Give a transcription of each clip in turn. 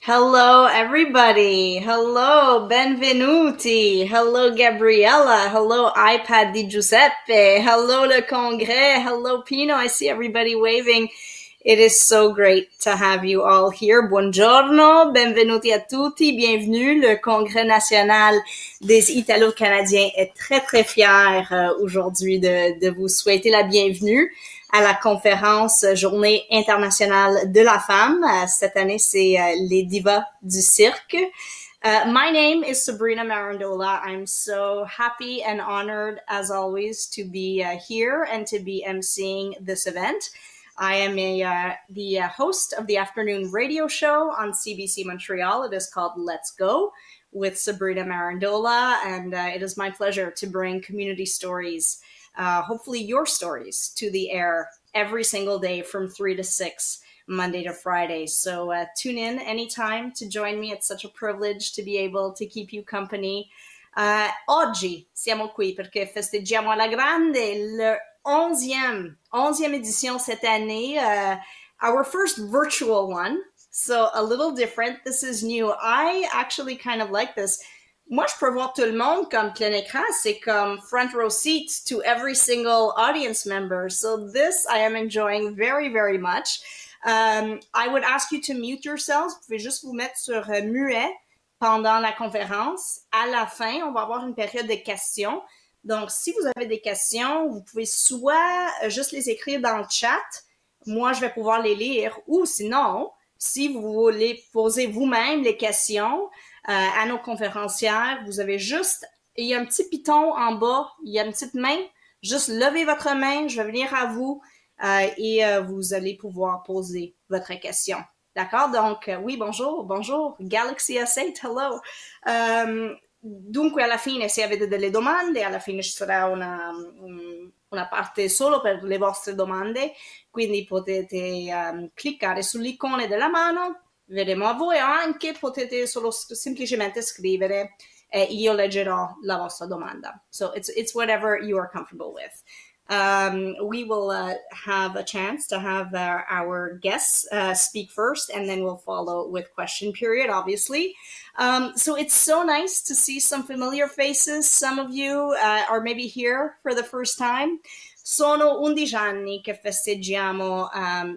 Hello, everybody. Hello, benvenuti. Hello, Gabriella. Hello, iPad di Giuseppe. Hello, le Congrès. Hello, Pino. I see everybody waving. It is so great to have you all here. Buongiorno, benvenuti a tutti, bienvenue. Le Congrès national des Italo-Canadiens est très, très fier aujourd'hui de vous souhaiter la bienvenue à la conférence Journée internationale de la femme. Cette année, c'est les divas du cirque. My name is Sabrina Marandola. I'm so happy and honored, as always, to be here and to be emceeing this event. I am the host of the afternoon radio show on CBC Montreal. It is called Let's Go with Sabrina Marandola, and it is my pleasure to bring community stories, hopefully your stories, to the air every single day from 3 to 6, Monday to Friday. So tune in anytime to join me. It's such a privilege to be able to keep you company. Oggi siamo qui perché festeggiamo alla grande le 11e édition cette année, our first virtual one, so a little different. This is new. I actually kind of like this. Moi, je peux voir tout le monde comme plein écran. C'est comme front row seats to every single audience member. So this I am enjoying very, very much. I would ask you to mute yourselves. Vous pouvez juste vous mettre sur muet pendant la conférence. À la fin, on va avoir une période de questions. Donc, si vous avez des questions, vous pouvez soit juste les écrire dans le chat. Moi, je vais pouvoir les lire. Ou sinon, si vous voulez poser vous-même les questions à nos conférencières, vous avez juste, il y a un petit piton en bas, il y a une petite main. Juste levez votre main, je vais venir à vous et vous allez pouvoir poser votre question. D'accord? Donc, oui, bonjour. Galaxy S8, hello. Dunque alla fine, se avete delle domande, alla fine ci sarà una parte solo per le vostre domande, quindi potete cliccare sull'icona della mano, vedremo a voi, o anche potete solo semplicemente scrivere e io leggerò la vostra domanda. So it's whatever you are comfortable with. We will have a chance to have our guests speak first, and then we'll follow with question period, obviously. So it's so nice to see some familiar faces. Some of you are maybe here for the first time. Sono 11 anni che festeggiamo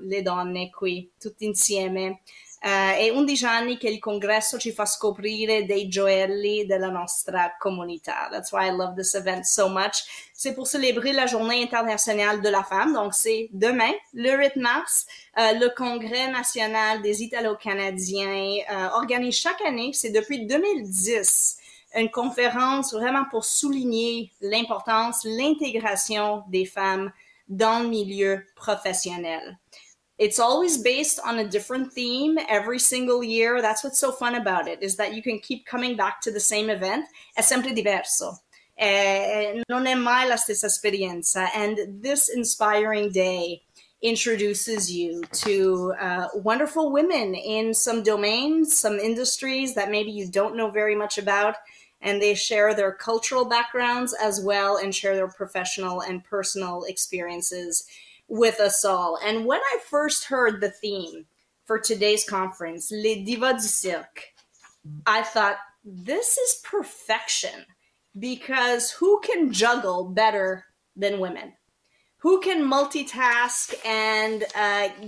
le donne qui, tutti insieme. È 11 anni che il congresso ci fa scoprire dei gioielli della nostra comunità. That's why I love this event so much. C'est pour célébrer la Journée internationale de la femme. Donc, c'est demain, le 8 mars. Le Congrès national des Italo-Canadiens organise chaque année, c'est depuis 2010, une conférence vraiment pour souligner l'importance, l'intégration des femmes dans le milieu professionnel. It's always based on a different theme every single year. That's what's so fun about it, is that you can keep coming back to the same event. È sempre diverso. Non è mai la stessa esperienza. And this inspiring day introduces you to wonderful women in some domains, some industries that maybe you don't know very much about. And they share their cultural backgrounds as well and share their professional and personal experiences with us all. And when I first heard the theme for today's conference, Les Divas du Cirque, I thought, this is perfection, because who can juggle better than women? Who can multitask and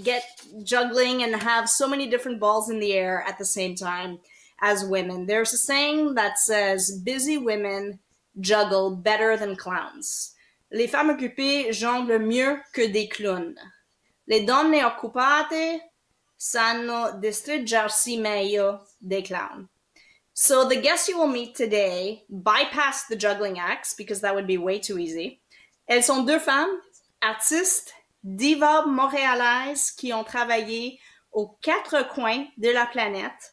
get juggling and have so many different balls in the air at the same time as women? There's a saying that says, busy women juggle better than clowns. Les femmes occupées jonglent mieux que des clowns. Le donne occupate sanno destreggiarsi meglio dei clown. So the guests you will meet today bypass the juggling acts, because that would be way too easy. Elles sont deux femmes, artistes, divas montréalaises qui ont travaillé aux quatre coins de la planète.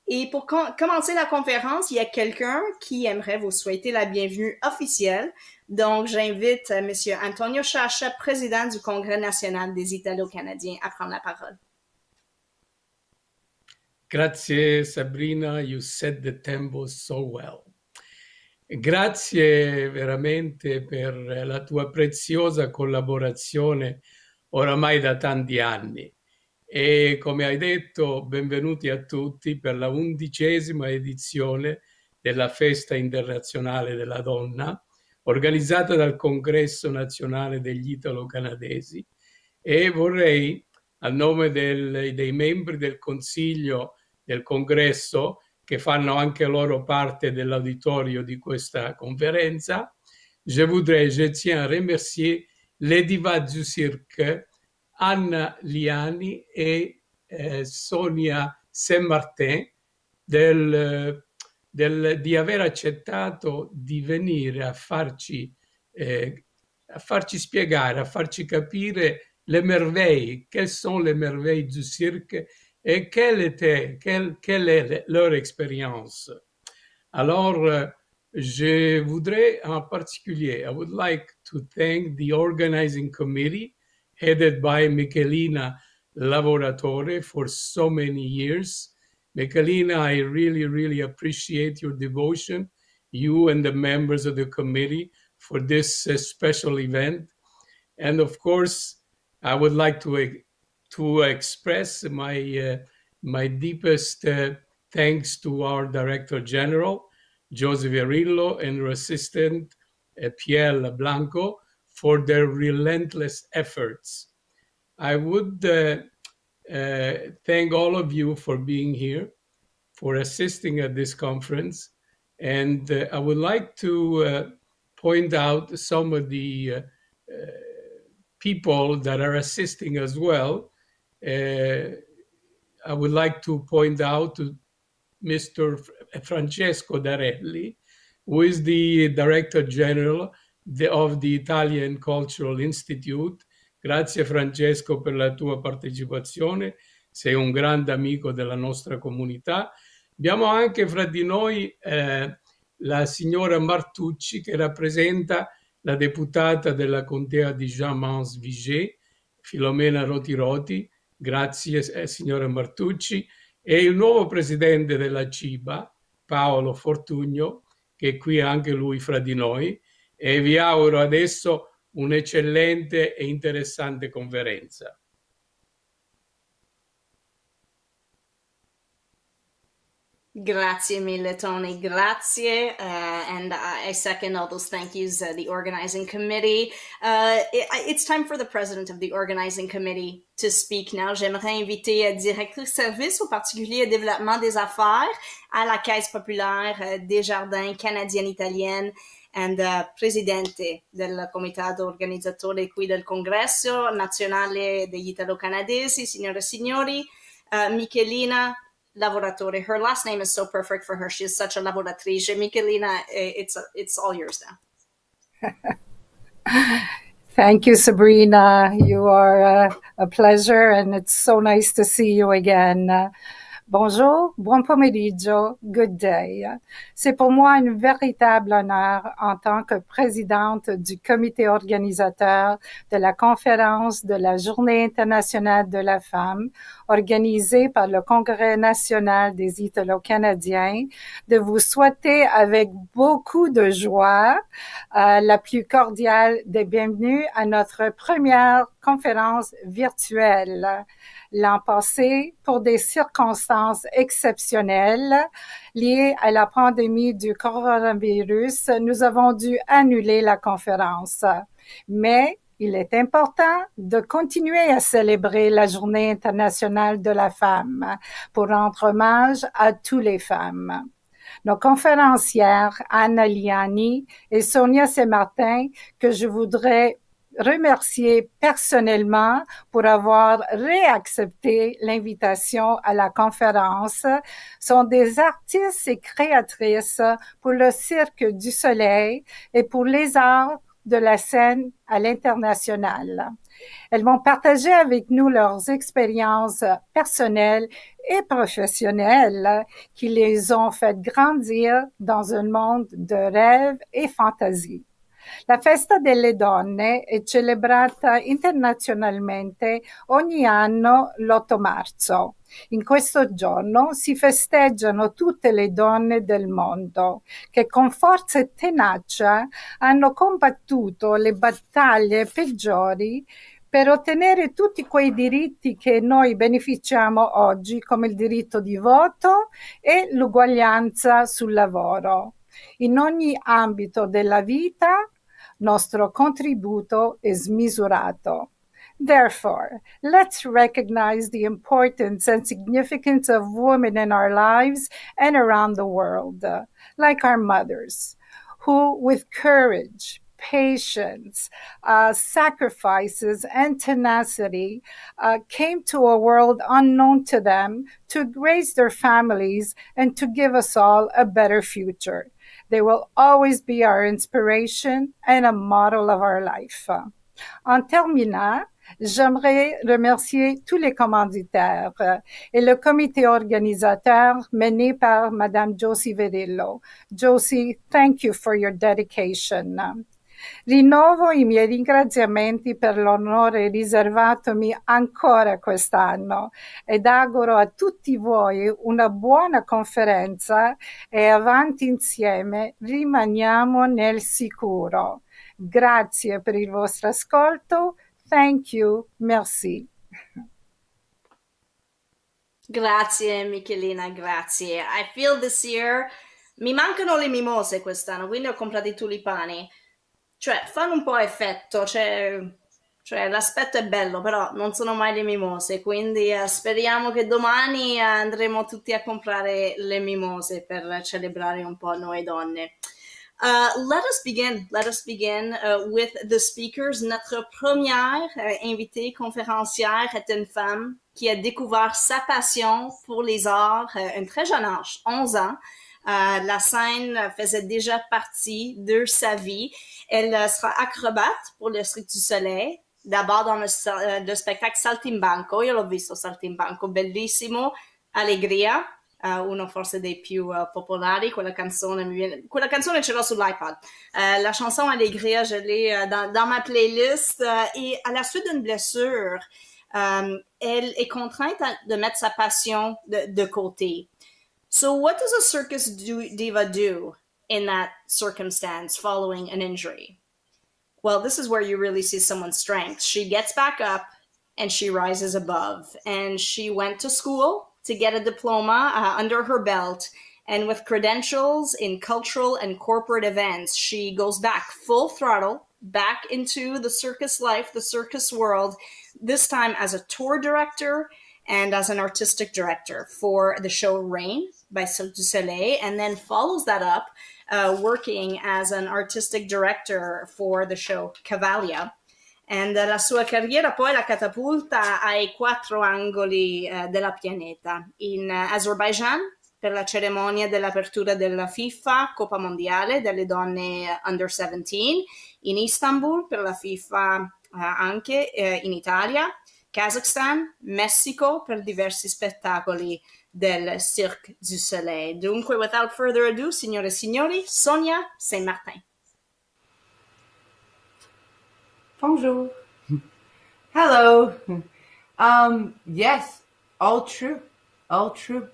Et pour commencer la conférence, il y a quelqu'un qui aimerait vous souhaiter la bienvenue officielle. Donc, j'invite M. Antonio Sciascia, président du Congrès national des Italo-Canadiens, à prendre la parole. Grazie Sabrina, you set the tempo so well. Grazie veramente per la tua preziosa collaborazione oramai da tanti anni. E come hai detto, benvenuti a tutti per la 11ª edizione della Festa Internazionale della Donna, organizzata dal Congresso Nazionale degli Italo-Canadesi, e vorrei, a nome dei membri del Consiglio del Congresso, che fanno anche loro parte dell'auditorio di questa conferenza, je tiens à remercier les divas du cirque, Liani e Sonya St-Martin di aver accettato di venire a farci spiegare, a farci capire quelles sont les merveilles du cirque et quelle est leur expérience. Alors, je voudrais en particulier, I would like to thank the organizing committee headed by Michelina Lavoratore for so many years. Michelina, I really, really appreciate your devotion, you and the members of the committee, for this special event. And of course, I would like to express my deepest thanks to our Director General, Joseph Verillo, and her assistant, Pierre Blanco, for their relentless efforts. I would thank all of you for being here, for assisting at this conference, and I would like to point out some of the people that are assisting as well. I would like to point out to Mr. Francesco Darelli, who is the Director General of the Italian Cultural Institute. Grazie Francesco per la tua partecipazione, sei un grande amico della nostra comunità. Abbiamo anche fra di noi la signora Martucci, che rappresenta la deputata della contea di Jean-Mance-Viger, Filomena Roti. Grazie signora Martucci. E il nuovo presidente della CIBA, Paolo Fortugno, che è qui anche lui fra di noi, e vi auguro adesso un'eccellente e interessante conferenza. Grazie mille, Tony. Grazie. And I second all those thank yous, the organizing committee. It's time for the president of the organizing committee to speak now. J'aimerais inviter directrice service au particulier développement des affaires à la Caisse populaire des jardins canadienne-italienne and presidente del comitato organizzatore qui del Congresso Nazionale degli Italo-Canadesi, signore e signori, Michelina Lavoratore. Her last name is so perfect for her. She is such a lavoratrice. Michelina, it's all yours now. Thank you, Sabrina. You are a pleasure, and it's so nice to see you again. Bonjour, buon pomeriggio, good day. C'est pour moi un véritable honneur en tant que présidente du comité organisateur de la conférence de la Journée internationale de la femme, organisée par le Congrès national des Italo-Canadiens, de vous souhaiter avec beaucoup de joie la plus cordiale des bienvenues à notre première conférence virtuelle. L'an passé, pour des circonstances exceptionnelles liées à la pandémie du coronavirus, nous avons dû annuler la conférence. Mais il est important de continuer à célébrer la Journée internationale de la femme pour rendre hommage à toutes les femmes. Nos conférencières, Liani et Sonya St-Martin, que je voudrais remercier personnellement pour avoir réaccepté l'invitation à la conférence, sont des artistes et créatrices pour le Cirque du Soleil et pour les arts de la scène à l'international. Elles vont partager avec nous leurs expériences personnelles et professionnelles qui les ont fait grandir dans un monde de rêves et fantasie. La Festa delle Donne è celebrata internazionalmente ogni anno l'8 marzo. In questo giorno si festeggiano tutte le donne del mondo che con forza e tenacia hanno combattuto le battaglie peggiori per ottenere tutti quei diritti che noi beneficiamo oggi, come il diritto di voto e l'uguaglianza sul lavoro. In ogni ambito della vita, nostro contributo è smisurato. Therefore, let's recognize the importance and significance of women in our lives and around the world, like our mothers, who with courage, patience, sacrifices, and tenacity came to a world unknown to them to raise their families and to give us all a better future. They will always be our inspiration and a model of our life. En terminant, j'aimerais remercier tous les commanditaires et le comité organisateur mené par Madame Josie Verillo. Josie, thank you for your dedication. Rinnovo i miei ringraziamenti per l'onore riservatomi ancora quest'anno ed auguro a tutti voi una buona conferenza e avanti insieme rimaniamo nel sicuro. Grazie per il vostro ascolto. Thank you. Merci. Grazie Michelina, grazie. I feel this year, mi mancano le mimose quest'anno, quindi ho comprato i tulipani. Cioè, fanno un po' effetto, cioè l'aspetto è bello, però non sono mai le mimose, quindi speriamo che domani andremo tutti a comprare le mimose per celebrare un po' noi donne. Let us begin with the speakers. Notre première invitée conférencière est une femme qui a découvert sa passion pour les arts à un très jeune âge, 11 ans. La scène faisait déjà partie de sa vie. Elle sera acrobate pour le Cirque du Soleil, d'abord dans le spectacle Saltimbanco. Io l'ho visto Saltimbanco, bellissimo, Allegria, uno forse dei più popolari. Quella canzone ce l'ho sull'iPad. La chanson Allegria, je l'ai dans ma playlist. Et à la suite d'une blessure, elle est contrainte de mettre sa passion de côté. So what does a circus diva do in that circumstance following an injury? Well, this is where you really see someone's strength. She gets back up and she rises above. And she went to school to get a diploma under her belt. And with credentials in cultural and corporate events, she goes back full throttle, back into the circus life, the circus world, this time as a tour director and as an artistic director for the show Rain by Cirque du Soleil, and then follows that up working as an artistic director for the show Cavaglia. And la sua carriera poi la catapulta ai 4 angoli della pianeta. In Azerbaijan per la cerimonia dell'apertura della FIFA Coppa Mondiale delle donne under 17, in Istanbul per la FIFA anche in Italia, Kazakhstan, Messico per diversi spettacoli del Cirque du Soleil. Dunque, without further ado, signore e signori, Sonya St-Martin. Bonjour. Hello. Yes, all true. All true.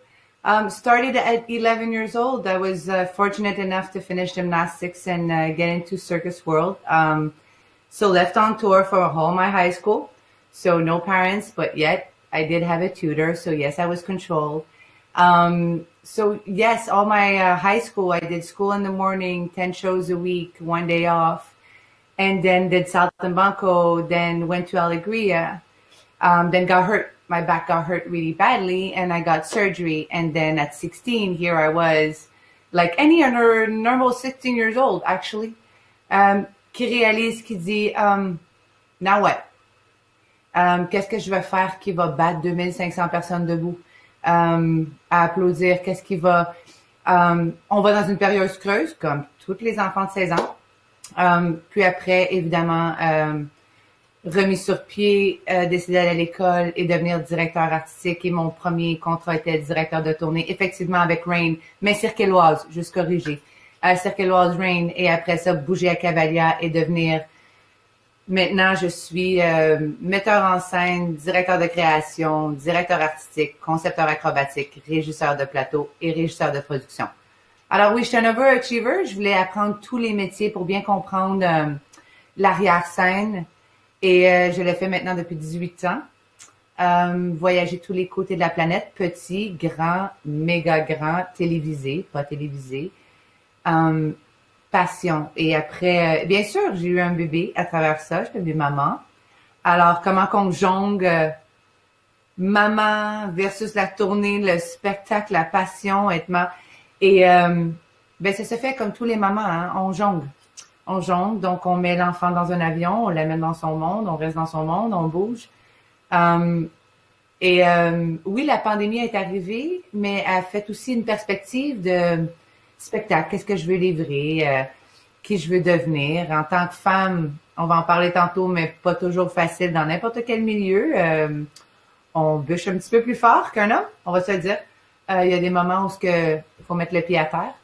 Started at 11 years old. I was fortunate enough to finish gymnastics and get into circus world. So left on tour for all my high school. So no parents, but yet I did have a tutor. So yes, I was controlled. So yes, all my high school, I did school in the morning, 10 shows a week, 1 day off, and then did Saltimbanco, then went to Allegria, then got hurt. My back got hurt really badly and I got surgery. And then at 16, here I was like any other normal 16 years old, actually, qui réalise, qui dit, now what? Qu'est-ce que je vais faire qui va battre 2500 personnes debout à applaudir? Qu'est-ce qui va... on va dans une période creuse, comme tous les enfants de 16 ans. Puis après, évidemment, remis sur pied, décidé d'aller à l'école et devenir directeur artistique. Et mon premier contrat était directeur de tournée, effectivement avec Rain, mais cirquelloise, juste corrigé. Cirquelloise Rain, et après ça, bouger à Cavaglia et devenir... Maintenant, je suis metteur en scène, directeur de création, directeur artistique, concepteur acrobatique, régisseur de plateau et régisseur de production. Alors oui, je suis un overachiever. Je voulais apprendre tous les métiers pour bien comprendre l'arrière-scène Et je le fais maintenant depuis 18 ans. Voyager tous les côtés de la planète, petit, grand, méga grand, télévisé, pas télévisé. Passion. Et après, bien sûr, j'ai eu un bébé à travers ça. Je suis devenue maman. Alors, comment qu'on jongle maman versus la tournée, le spectacle, la passion, être maman. Et ben ça se fait comme tous les mamans, hein? On jongle. On jongle, donc on met l'enfant dans un avion, on l'amène dans son monde, on reste dans son monde, on bouge. Oui, la pandémie est arrivée, mais elle fait aussi une perspective de spectacle. Qu'est-ce que je veux livrer? Qui je veux devenir? En tant que femme, on va en parler tantôt, mais pas toujours facile dans n'importe quel milieu. On bûche un petit peu plus fort qu'un homme, on va se le dire. Il y a des moments où faut mettre le pied à terre.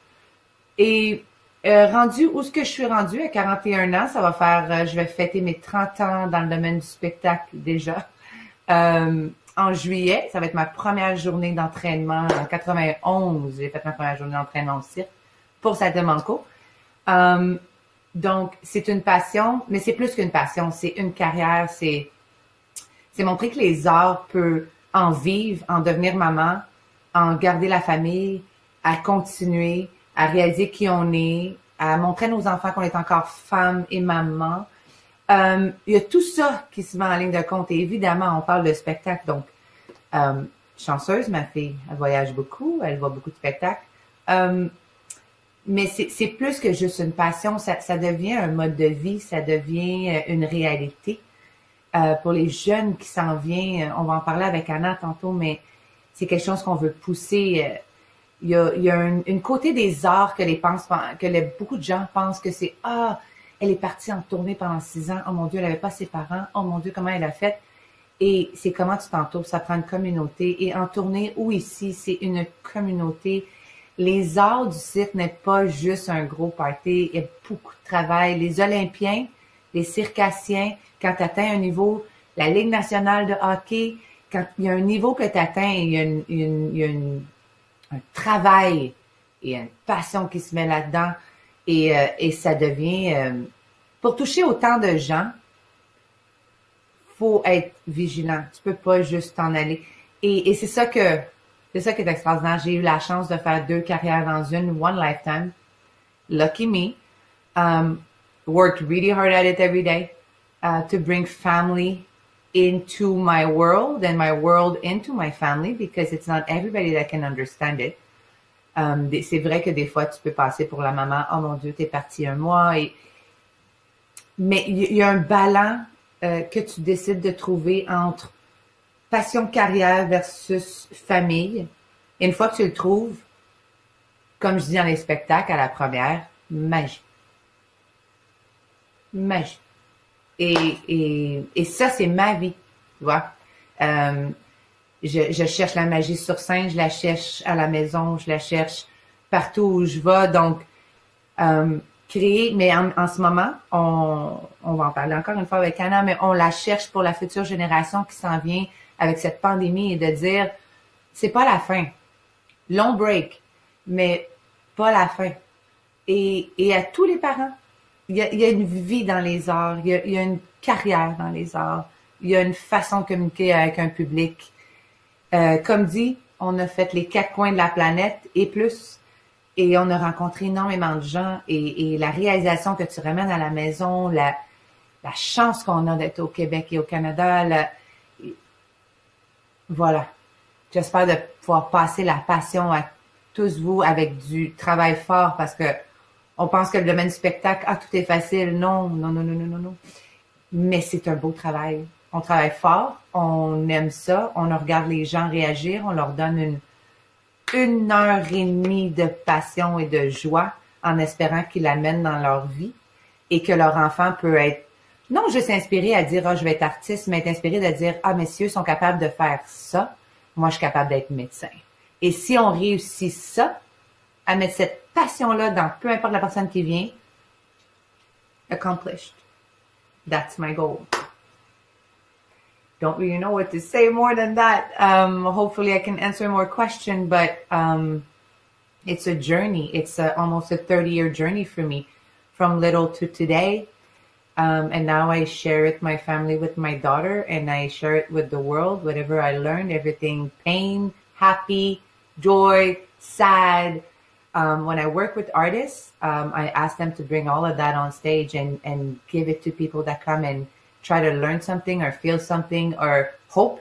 Et rendu où est-ce que je suis rendue à 41 ans, ça va faire, je vais fêter mes 30 ans dans le domaine du spectacle déjà. En juillet, ça va être ma première journée d'entraînement. En 91, j'ai fait ma première journée d'entraînement au cirque pour Saint-Manco. Donc, c'est une passion, mais c'est plus qu'une passion, c'est une carrière, c'est montrer que les arts peuvent en vivre, en devenir maman, en garder la famille, à continuer, à réaliser qui on est, à montrer à nos enfants qu'on est encore femme et maman. Il y a tout ça qui se met en ligne de compte. Et évidemment, on parle de spectacle. Donc, chanceuse, ma fille, elle voyage beaucoup, elle voit beaucoup de spectacles. Mais c'est plus que juste une passion. Ça devient un mode de vie, ça devient une réalité. Pour les jeunes qui s'en viennent, on va en parler avec Anna tantôt, mais c'est quelque chose qu'on veut pousser. Il y a une côté des arts beaucoup de gens pensent que c'est elle est partie en tournée pendant 6 ans. Oh mon Dieu, elle n'avait pas ses parents. Oh mon Dieu, comment elle a fait? Et c'est comment tu t'entoures. Ça prend une communauté. Et en tournée ou ici, c'est une communauté. Les arts du cirque n'est pas juste un gros party. Il y a beaucoup de travail. Les Olympiens, les circassiens, quand tu atteins un niveau, la Ligue nationale de hockey, quand il y a un niveau que tu atteins, il y a un travail et une passion qui se met là-dedans. Et ça devient... pour toucher autant de gens, faut être vigilant. Tu peux pas juste t'en aller. Et c'est ça qui est extraordinaire. J'ai eu la chance de faire 2 carrières dans one lifetime. Lucky me. Worked really hard at it every day to bring family into my world and my world into my family because it's not everybody that can understand it. C'est vrai que des fois, tu peux passer pour la maman. Oh mon Dieu, t'es partie 1 mois. Mais il y a un ballon que tu décides de trouver entre passion carrière versus famille. Et une fois que tu le trouves, comme je dis dans les spectacles à la première, magie. Magie. Et ça, c'est ma vie. Tu vois? Je cherche la magie sur scène, je la cherche à la maison, je la cherche partout où je vais. Donc, créer, mais en ce moment, on va en parler encore une fois avec Anna, mais on la cherche pour la future génération qui s'en vient avec cette pandémie et de dire, c'est pas la fin. Long break, mais pas la fin. Et à tous les parents, il y a une vie dans les arts, il y a une carrière dans les arts, il y a une façon de communiquer avec un public. Comme dit, on a fait les 4 coins de la planète et plus. Et on a rencontré énormément de gens et la réalisation que tu ramènes à la maison, la chance qu'on a d'être au Québec et au Canada, voilà. J'espère de pouvoir passer la passion à tous vous avec du travail fort parce que on pense que le domaine du spectacle, tout est facile. Non. Mais c'est un beau travail. On travaille fort, on aime ça, on regarde les gens réagir, on leur donne une heure et demie de passion et de joie en espérant qu'ils l'amènent dans leur vie et que leur enfant peut être, non juste inspiré à dire, je vais être artiste, mais être inspiré de dire, messieurs sont capables de faire ça, moi je suis capable d'être médecin. Et si on réussit ça, à mettre cette passion-là dans peu importe la personne qui vient, accomplished. That's my goal. Don't really know what to say more than that. Hopefully I can answer more questions, but it's a journey. It's almost a 30-year journey for me from little to today. And now I share it, my family, with my daughter, and I share it with the world, whatever I learned, everything, pain, happy, joy, sad. When I work with artists, I ask them to bring all of that on stage and give it to people that come and try to learn something or feel something or hope,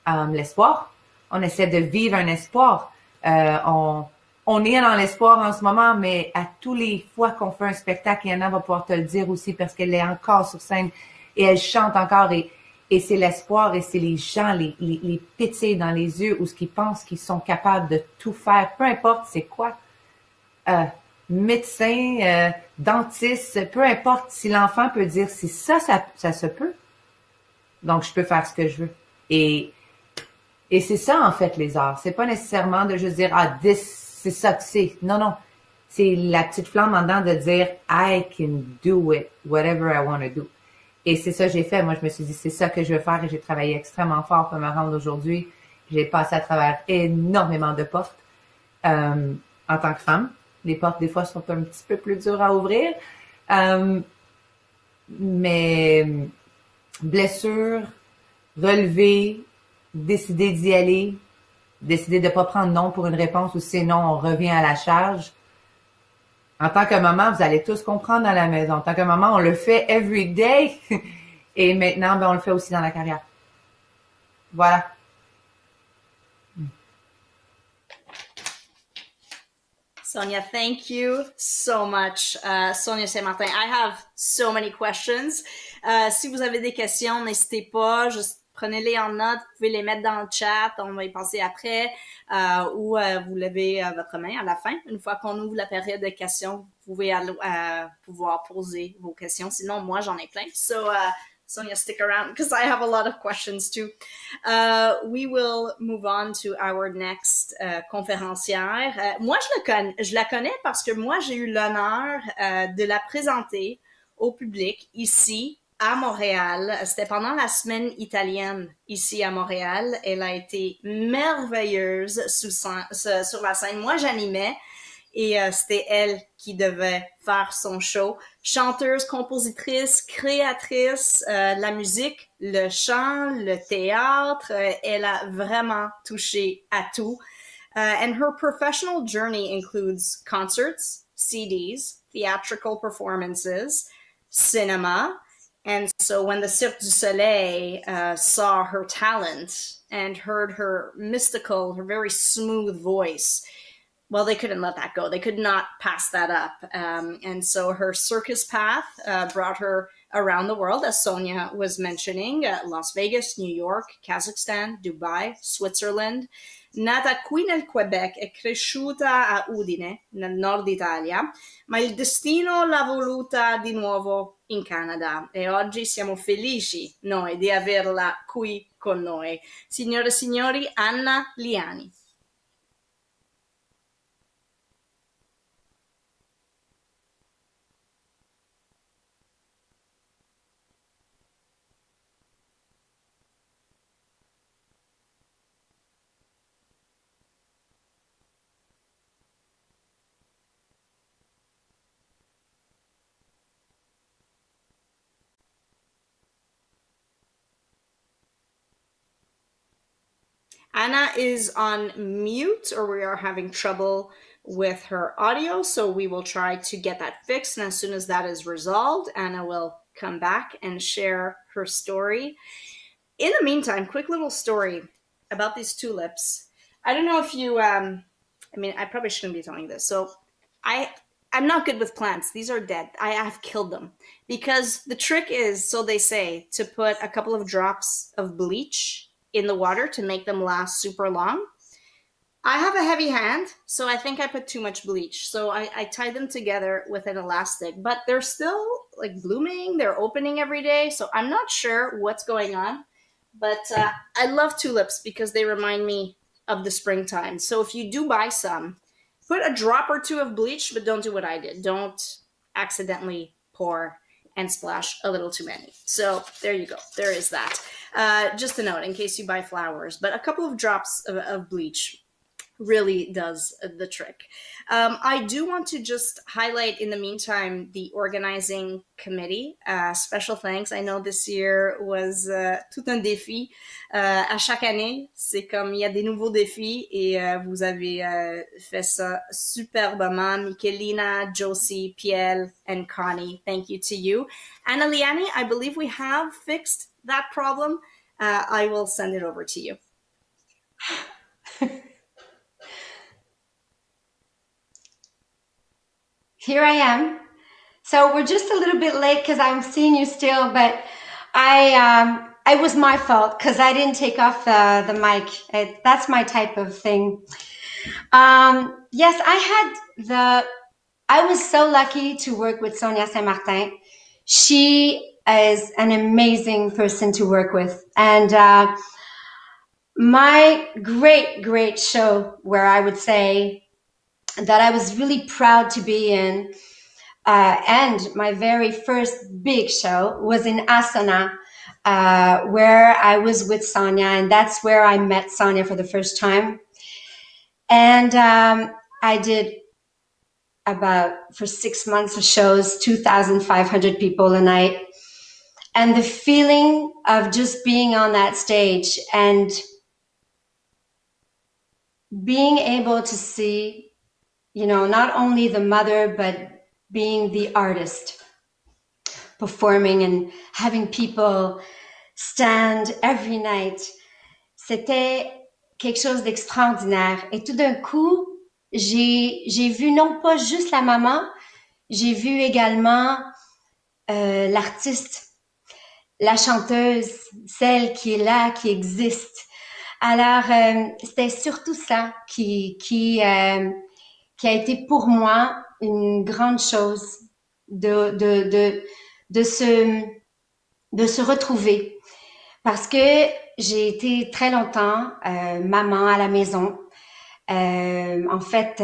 l'espoir. On essaie de vivre un espoir. On est dans l'espoir en ce moment, mais à tous les fois qu'on fait un spectacle, Yana va pouvoir te le dire aussi parce qu'elle est encore sur scène et elle chante encore et c'est l'espoir et c'est les gens, les pitiés dans les yeux ou ce qu'ils pensent qu'ils sont capables de tout faire, peu importe c'est quoi. Médecin, dentiste, peu importe si l'enfant peut dire si ça se peut. Donc je peux faire ce que je veux. Et c'est ça en fait les arts. C'est pas nécessairement de juste dire c'est ça que c'est. Non. C'est la petite flamme en dedans de dire I can do it, whatever I want to do. Et c'est ça que j'ai fait. Moi, je me suis dit, c'est ça que je veux faire et j'ai travaillé extrêmement fort pour me rendre aujourd'hui. J'ai passé à travers énormément de portes en tant que femme. Les portes, des fois, sont un petit peu plus dures à ouvrir. Mais blessure, relever, décider d'y aller, décider de ne pas prendre non pour une réponse ou sinon on revient à la charge. En tant que maman, vous allez tous comprendre dans la maison. En tant que maman, on le fait every day. Et maintenant, on le fait aussi dans la carrière. Voilà. Sonya, thank you so much. Sonya St-Martin, I have so many questions. Si vous avez des questions, n'hésitez pas. Juste prenez-les en note. Vous pouvez les mettre dans le chat. On va y penser après. Ou vous levez votre main à la fin. Une fois qu'on ouvre la période de questions, vous pouvez pouvoir poser vos questions. Sinon, moi, j'en ai plein. So, Sonya, stick around because I have a lot of questions too. We will move on to our next conférencière. Moi, je la connais parce que moi, j'ai eu l'honneur de la présenter au public ici à Montréal. C'était pendant la semaine italienne ici à Montréal. Elle a été merveilleuse sur la scène. Moi, j'animais. Et c'était elle qui devait faire son show. Chanteuse, compositrice, créatrice, la musique, le chant, le théâtre, elle a vraiment touché à tout. And her professional journey includes concerts, CDs, theatrical performances, cinema. And so when the Cirque du Soleil saw her talent and heard her mystical, her very smooth voice, well, they couldn't let that go. They could not pass that up. And so her circus path brought her around the world, as Sonya was mentioning, Las Vegas, New York, Kazakhstan, Dubai, Switzerland. Nata qui nel Quebec e cresciuta a Udine, nel nord Italia, ma il destino l'ha voluta di nuovo in Canada. E oggi siamo felici noi di averla qui con noi. Signore e signori, Anna Liani. Anna is on mute, or we are having trouble with her audio, so we will try to get that fixed, and as soon as that is resolved, Anna will come back and share her story. In the meantime, quick little story about these tulips. I don't know if you, I probably shouldn't be telling this. So I'm not good with plants. These are dead. I have killed them because the trick is, so they say, to put a couple of drops of bleach in the water to make them last super long. I have a heavy hand, so I think I put too much bleach. So I tied them together with an elastic, but they're still like blooming. They're opening every day. So I'm not sure what's going on, but I love tulips because they remind me of the springtime. So if you do buy some, put a drop or two of bleach, but don't do what I did. Don't accidentally pour and splash a little too many. So there you go. There is that. Just a note in case you buy flowers, but a couple of drops of bleach. really does the trick. I do want to just highlight in the meantime the organizing committee. Special thanks. I know this year was tout un défi. À chaque année, c'est comme il y a des nouveaux défis et vous avez fait ça superbement. Michelina, Josie, Piel, and Connie, thank you to you. Anna Liani, I believe we have fixed that problem. I will send it over to you. Here I am. So we're just a little bit late because I'm seeing you still, but it was my fault because I didn't take off the mic. That's my type of thing. Yes, I was so lucky to work with Sonya St-Martin. She is an amazing person to work with. And my great show where I would say that I was really proud to be in, and my very first big show was in Asana, where I was with Sonya, and that's where I met Sonya for the first time. And I did for 6 months of shows, 2,500 people a night. And the feeling of just being on that stage and being able to see, you know, not only the mother, but being the artist, performing and having people stand every night. C'était quelque chose d'extraordinaire. Et tout d'un coup, j'ai vu non pas juste la maman, j'ai vu également l'artiste, la chanteuse, celle qui est là, qui existe. Alors, c'était surtout ça qui a été pour moi une grande chose de se retrouver. Parce que j'ai été très longtemps maman à la maison. En fait,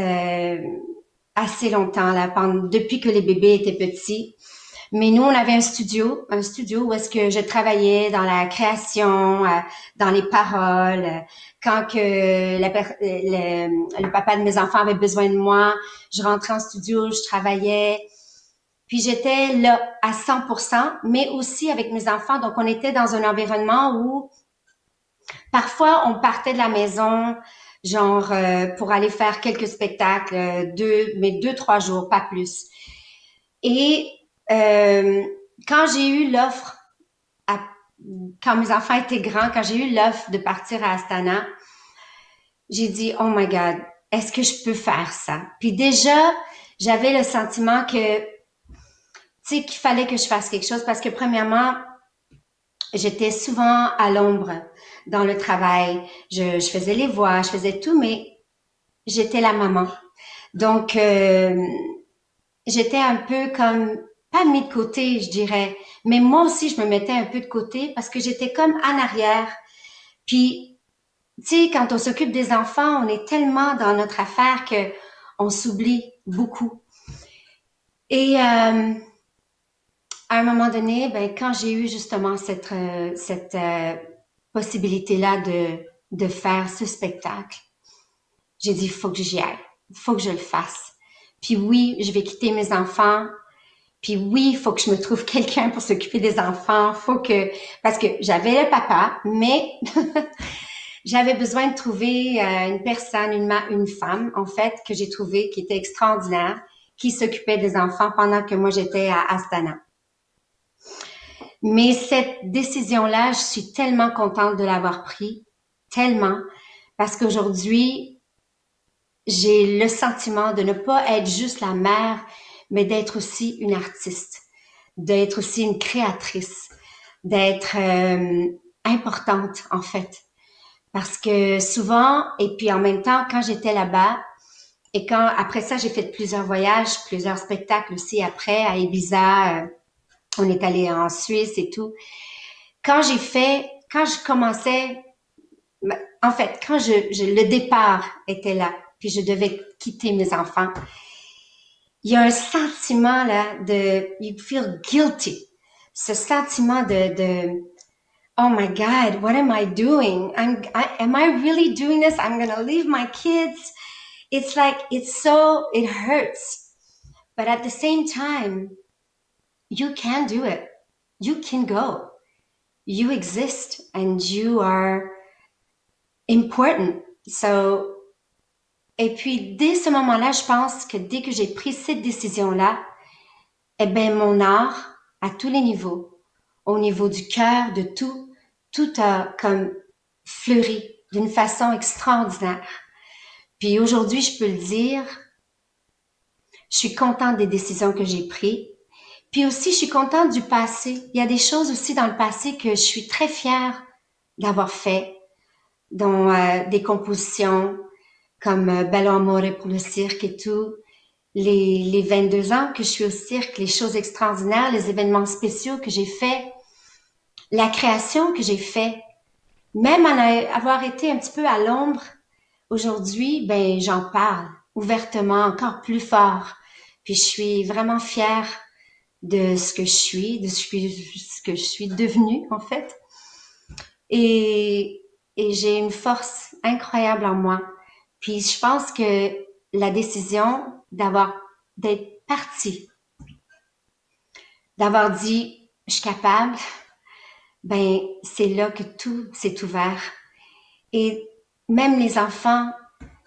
assez longtemps, là, depuis que les bébés étaient petits. Mais nous, on avait un studio où est-ce que je travaillais dans la création, dans les paroles. Quand que le papa de mes enfants avait besoin de moi, je rentrais en studio, je travaillais. Puis j'étais là à 100%, mais aussi avec mes enfants. Donc, on était dans un environnement où parfois, on partait de la maison, genre pour aller faire quelques spectacles, 2-3 jours, pas plus. Et quand j'ai eu l'offre, quand mes enfants étaient grands, quand j'ai eu l'offre de partir à Astana, j'ai dit, oh my God, est-ce que je peux faire ça? Puis déjà, j'avais le sentiment que, tu sais, qu'il fallait que je fasse quelque chose parce que premièrement, j'étais souvent à l'ombre dans le travail. Je faisais les voix, je faisais tout, mais j'étais la maman. Donc, j'étais un peu comme, pas mis de côté, je dirais, mais moi aussi, je me mettais un peu de côté parce que j'étais comme en arrière. Puis, tu sais, quand on s'occupe des enfants, on est tellement dans notre affaire que on s'oublie beaucoup. Et à un moment donné, ben quand j'ai eu justement cette possibilité-là de faire ce spectacle, j'ai dit, faut que j'y aille, faut que je le fasse. Puis oui, je vais quitter mes enfants. Puis oui, il faut que je me trouve quelqu'un pour s'occuper des enfants. Parce que j'avais le papa, mais j'avais besoin de trouver une personne, une femme, en fait, que j'ai trouvée qui était extraordinaire, qui s'occupait des enfants pendant que moi j'étais à Astana. Mais cette décision-là, je suis tellement contente de l'avoir pris, tellement, parce qu'aujourd'hui, j'ai le sentiment de ne pas être juste la mère, mais d'être aussi une artiste, d'être aussi une créatrice, d'être importante en fait. Parce que souvent, et puis en même temps, quand j'étais là-bas, et après ça, j'ai fait plusieurs voyages, plusieurs spectacles aussi après, à Ibiza, on est allé en Suisse et tout. Quand je commençais, en fait, quand le départ était là, puis je devais quitter mes enfants, il y a un sentiment là you feel guilty. Ce sentiment oh my God, what am I doing? Am I really doing this? I'm going to leave my kids. It's like, it hurts. But at the same time, you can do it. You can go. You exist and you are important. So, et puis, dès ce moment-là, je pense que dès que j'ai pris cette décision-là, eh ben, mon art, à tous les niveaux, au niveau du cœur, de tout a comme fleuri d'une façon extraordinaire. Puis aujourd'hui, je peux le dire, je suis contente des décisions que j'ai prises. Puis aussi, je suis contente du passé. Il y a des choses aussi dans le passé que je suis très fière d'avoir fait, dont des compositions comme Bello Amore pour le cirque et tout. Les 22 ans que je suis au cirque, les choses extraordinaires, les événements spéciaux que j'ai faits, la création que j'ai faite, même avoir été un petit peu à l'ombre, aujourd'hui, ben j'en parle ouvertement, encore plus fort. Puis je suis vraiment fière de ce que je suis, de ce que je suis devenue en fait. Et j'ai une force incroyable en moi. Puis je pense que la décision d'être partie, d'avoir dit je suis capable, ben c'est là que tout s'est ouvert. Et même les enfants,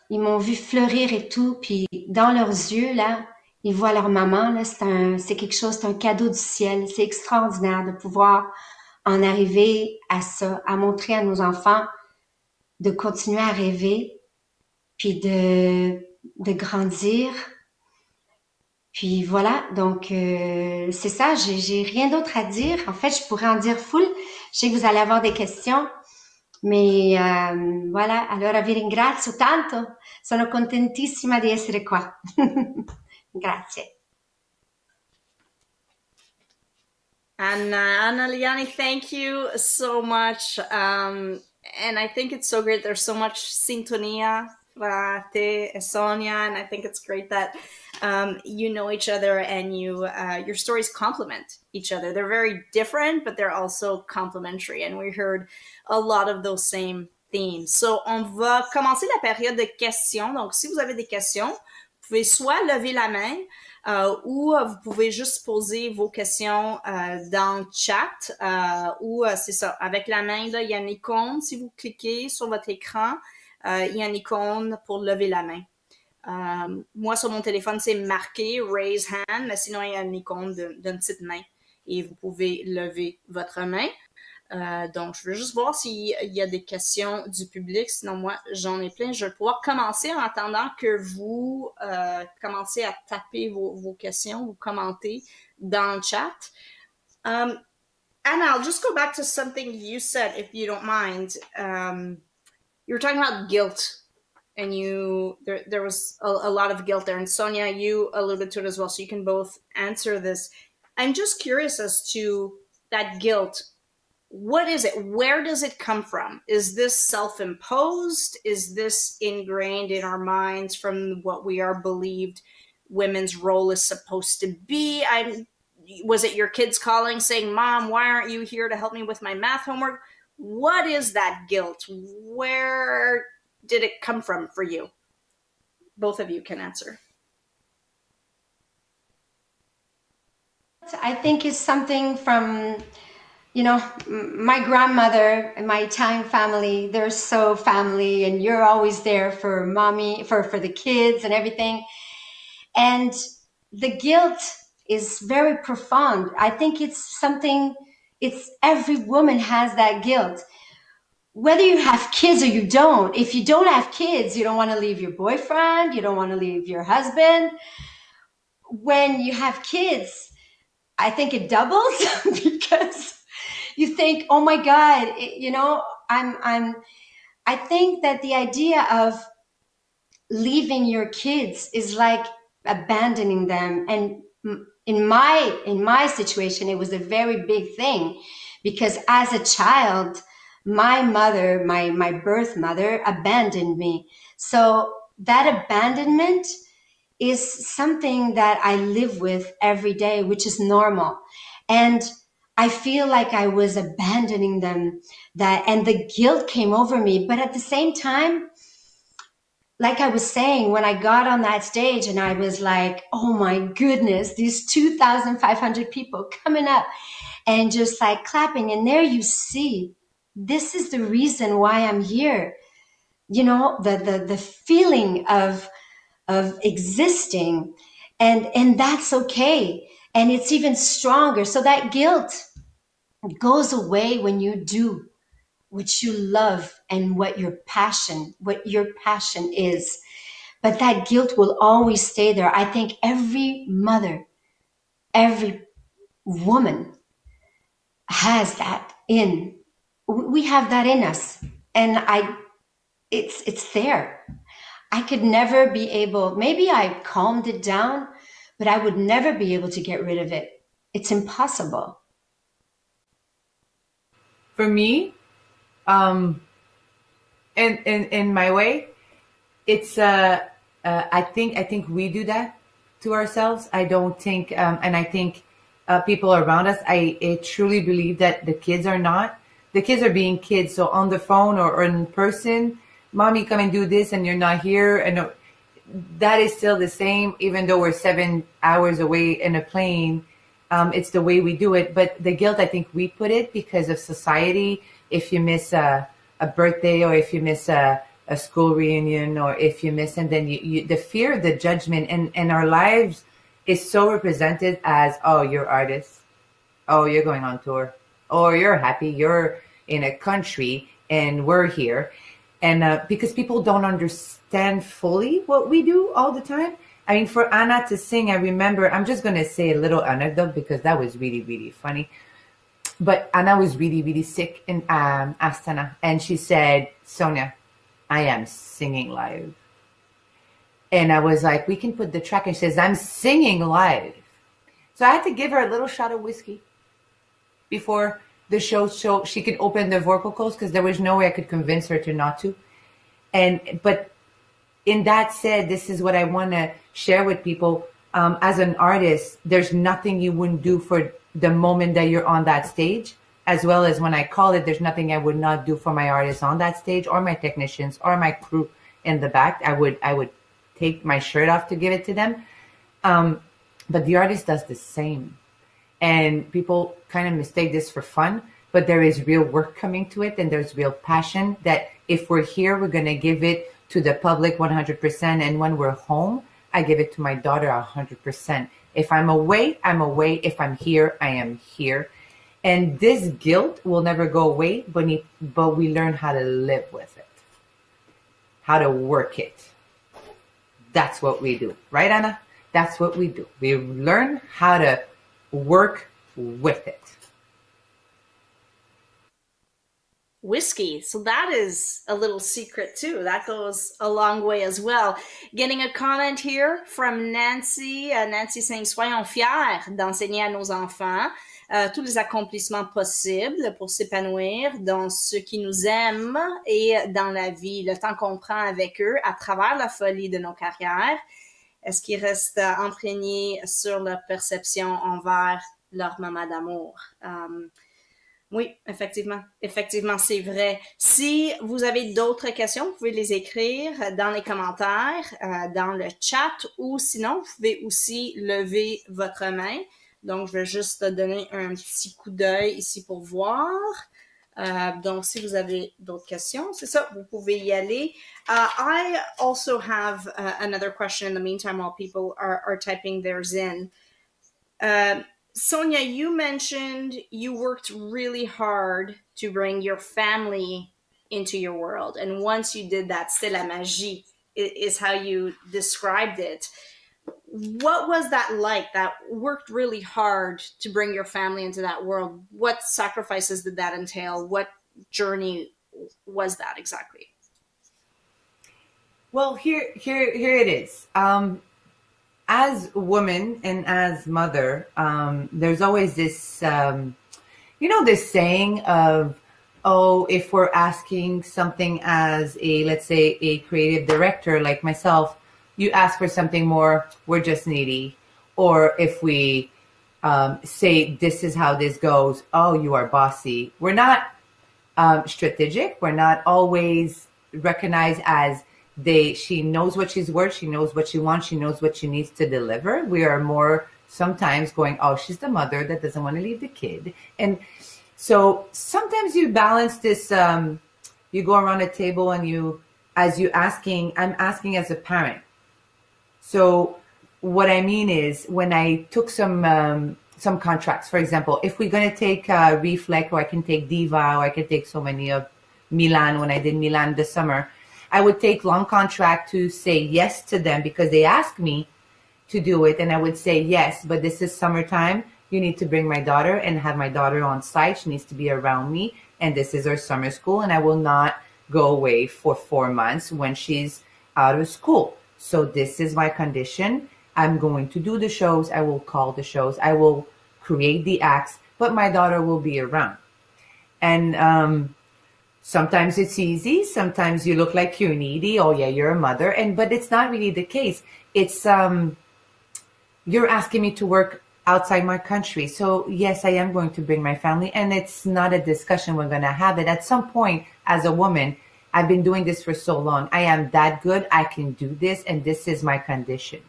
ils m'ont vu fleurir et tout, puis dans leurs yeux là, ils voient leur maman là, c'est quelque chose, c'est un cadeau du ciel, c'est extraordinaire de pouvoir en arriver à ça, à montrer à nos enfants de continuer à rêver, puis de grandir. Puis voilà, donc c'est ça, j'ai rien d'autre à dire. En fait, je pourrais en dire full. Je sais que vous allez avoir des questions, mais voilà, allora vi ringrazio tanto. Sono contentissima di essere qua. Grazie. Anna Liani, thank you so much. And I think it's so great. There's so much sintonia fra te and Sonya, and I think it's great that you know each other and your stories complement each other. They're very different, but they're also complementary, and we heard a lot of those same themes. So, on va commencer la période de questions. Donc, si vous avez des questions, vous pouvez soit lever la main, ou vous pouvez juste poser vos questions dans le chat, ou c'est ça, avec la main, là, il y a une icône, si vous cliquez sur votre écran, il y a une icône pour lever la main. Moi, sur mon téléphone, c'est marqué « Raise Hand », mais sinon, il y a une icône d'une petite main et vous pouvez lever votre main. Donc, je veux juste voir s'il y a des questions du public. Sinon, moi, j'en ai plein. Je vais pouvoir commencer en attendant que vous commencez à taper vos questions, vous commentez dans le chat. Anna, I'll just go back to something you said, if you don't mind. You were talking about guilt, and there was a lot of guilt there. And Sonya, you alluded to it as well, so you can both answer this. I'm just curious as to that guilt. What is it? Where does it come from? Is this self-imposed? Is this ingrained in our minds from what we are believed women's role is supposed to be? Was it your kids calling saying, "Mom, why aren't you here to help me with my math homework?" What is that guilt? Where did it come from for you? Both of you can answer. I think it's something from, you know, my grandmother and my Italian family, they're so family, and you're always there for mommy, for the kids and everything. And the guilt is very profound. I think every woman has that guilt. Whether you have kids or you don't, if you don't have kids, you don't want to leave your boyfriend, you don't want to leave your husband. When you have kids, I think it doubles because you think, oh my God, you know, I think that the idea of leaving your kids is like abandoning them. And in my situation, it was a very big thing because as a child, my mother, my birth mother abandoned me. So that abandonment is something that I live with every day, which is normal. And I feel like I was abandoning them, and the guilt came over me. But at the same time, like I was saying, when I got on that stage and I was like, oh my goodness, these 2,500 people coming up and just like clapping. And there you see, this is the reason why I'm here. You know, the feeling of existing, and that's okay. And it's even stronger. So that guilt goes away when you do what you love and what your passion is. But that guilt will always stay there. I think every mother, every woman has that we have that in us. And it's there. I could never be able, maybe I calmed it down, but I would never be able to get rid of it. It's impossible. For me, in my way, it's I think we do that to ourselves. I don't think, and I think people around us. I truly believe that the kids are being kids. So on the phone or in person, mommy, come and do this, and you're not here, and that is still the same, even though we're 7 hours away in a plane. It's the way we do it. But the guilt, I think we put it because of society. If you miss a birthday, or if you miss a school reunion, or if you miss, and then the fear of the judgment, and our lives is so represented as, oh, you're artists, oh, you're going on tour, or you're happy, you're in a country, and we're here. And because people don't understand fully what we do all the time. I mean, for Anna to sing, I remember, I'm just going to say a little anecdote because that was really, really funny. But Anna was really, really sick in Astana. And she said, Sonya, I am singing live. And I was like, we can put the track. And she says, I'm singing live. So I had to give her a little shot of whiskey before the show so she could open the vocal cords, because there was no way I could convince her to not to. But in that said, this is what I want to share with people. As an artist, there's nothing you wouldn't do for the moment that you're on that stage, as well as when I call it, there's nothing I would not do for my artists on that stage, or my technicians, or my crew in the back. I would take my shirt off to give it to them. But the artist does the same. And people kind of mistake this for fun, but there is real work coming to it, and there's real passion that if we're here, we're going to give it to the public 100%. And when we're home, I give it to my daughter 100%. If I'm away, I'm away. If I'm here, I am here. And this guilt will never go away, but we learn how to live with it, how to work it. That's what we do. Right, Anna? That's what we do. We learn how to work with it. Whiskey. So that is a little secret too. That goes a long way as well. Getting a comment here from Nancy. Nancy saying, soyons fiers d'enseigner à nos enfants tous les accomplissements possibles pour s'épanouir dans ce qui nous aime et dans la vie, le temps qu'on prend avec eux à travers la folie de nos carrières. Est-ce qu'ils restent imprégnés sur leur perception envers leur maman d'amour? Oui, effectivement, c'est vrai. Si vous avez d'autres questions, vous pouvez les écrire dans les commentaires, dans le chat, ou sinon, vous pouvez aussi lever votre main. Donc, je vais juste donner un petit coup d'œil ici pour voir. Donc, si vous avez d'autres questions, c'est ça, vous pouvez y aller. I also have another question in the meantime while people are typing theirs in. Sonya, you mentioned you worked really hard to bring your family into your world. And once you did that, c'est la magie, is how you described it. What was that like? That worked really hard to bring your family into that world. What sacrifices did that entail? What journey was that exactly? Well, here it is. As woman and as mother, there's always this, this saying of, oh, if we're asking something as let's say a creative director like myself, you ask for something more, we're just needy. Or if we say, this is how this goes. Oh, you are bossy. We're not strategic. We're not always recognized as she knows what she's worth. She knows what she wants. She knows what she needs to deliver. We are more sometimes going, oh, she's the mother that doesn't want to leave the kid. And so sometimes you balance this, you go around a table and I'm asking as a parent. So what I mean is, when I took some contracts, for example, if we're going to take Reflect, or I can take Diva, or I can take so many of Milan, when I did Milan this summer, I would take long contract to say yes to them because they asked me to do it. And I would say, yes, but this is summertime. You need to bring my daughter and have my daughter on site. She needs to be around me. And this is our summer school. And I will not go away for 4 months when she's out of school. So this is my condition. I'm going to do the shows. I will call the shows. I will create the acts, but my daughter will be around. And sometimes it's easy. Sometimes you look like you're needy. Oh yeah, you're a mother. But it's not really the case. It's you're asking me to work outside my country. So yes, I am going to bring my family, and it's not a discussion we're going to have it. At some point, as a woman, I've been doing this for so long. I am that good. I can do this, and this is my condition.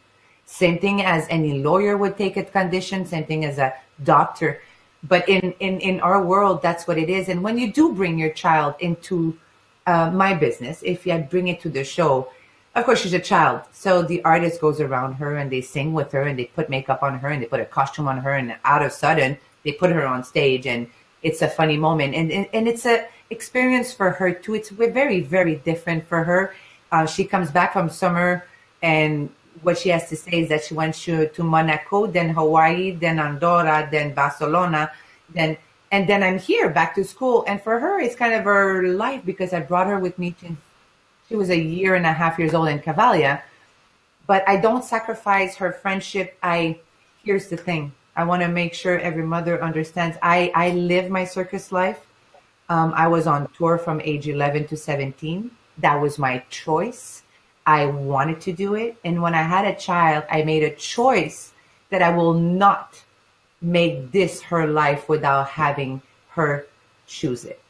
Same thing as any lawyer would take a condition, same thing as a doctor. But in our world, that's what it is. And when you do bring your child into my business, if I bring it to the show, of course, she's a child. So the artist goes around her and they sing with her and they put makeup on her and they put a costume on her, and out of sudden they put her on stage, and it's a funny moment. And it's a experience for her too. It's very, very different for her. She comes back from summer, and what she has to say is that she went to Monaco, then Hawaii, then Andorra, then Barcelona, and then I'm here back to school. And for her, it's kind of her life because I brought her with me since she was 1.5 years old in Cavalia. But I don't sacrifice her friendship. Here's the thing. I want to make sure every mother understands. I live my circus life. I was on tour from age 11 to 17. That was my choice. I wanted to do it. And when I had a child, I made a choice that I will not make this her life without having her choose it.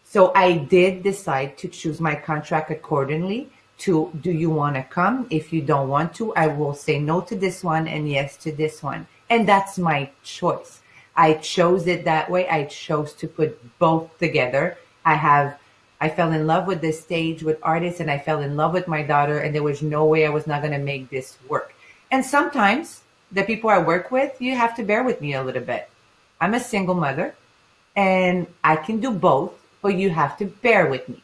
So I did decide to choose my contract accordingly to, do you want to come? If you don't want to, I will say no to this one and yes to this one. And that's my choice. I chose it that way. I chose to put both together. I fell in love with this stage, with artists, and I fell in love with my daughter, and there was no way I was not going to make this work. And sometimes the people I work with, you have to bear with me a little bit. I'm a single mother, and I can do both, but you have to bear with me.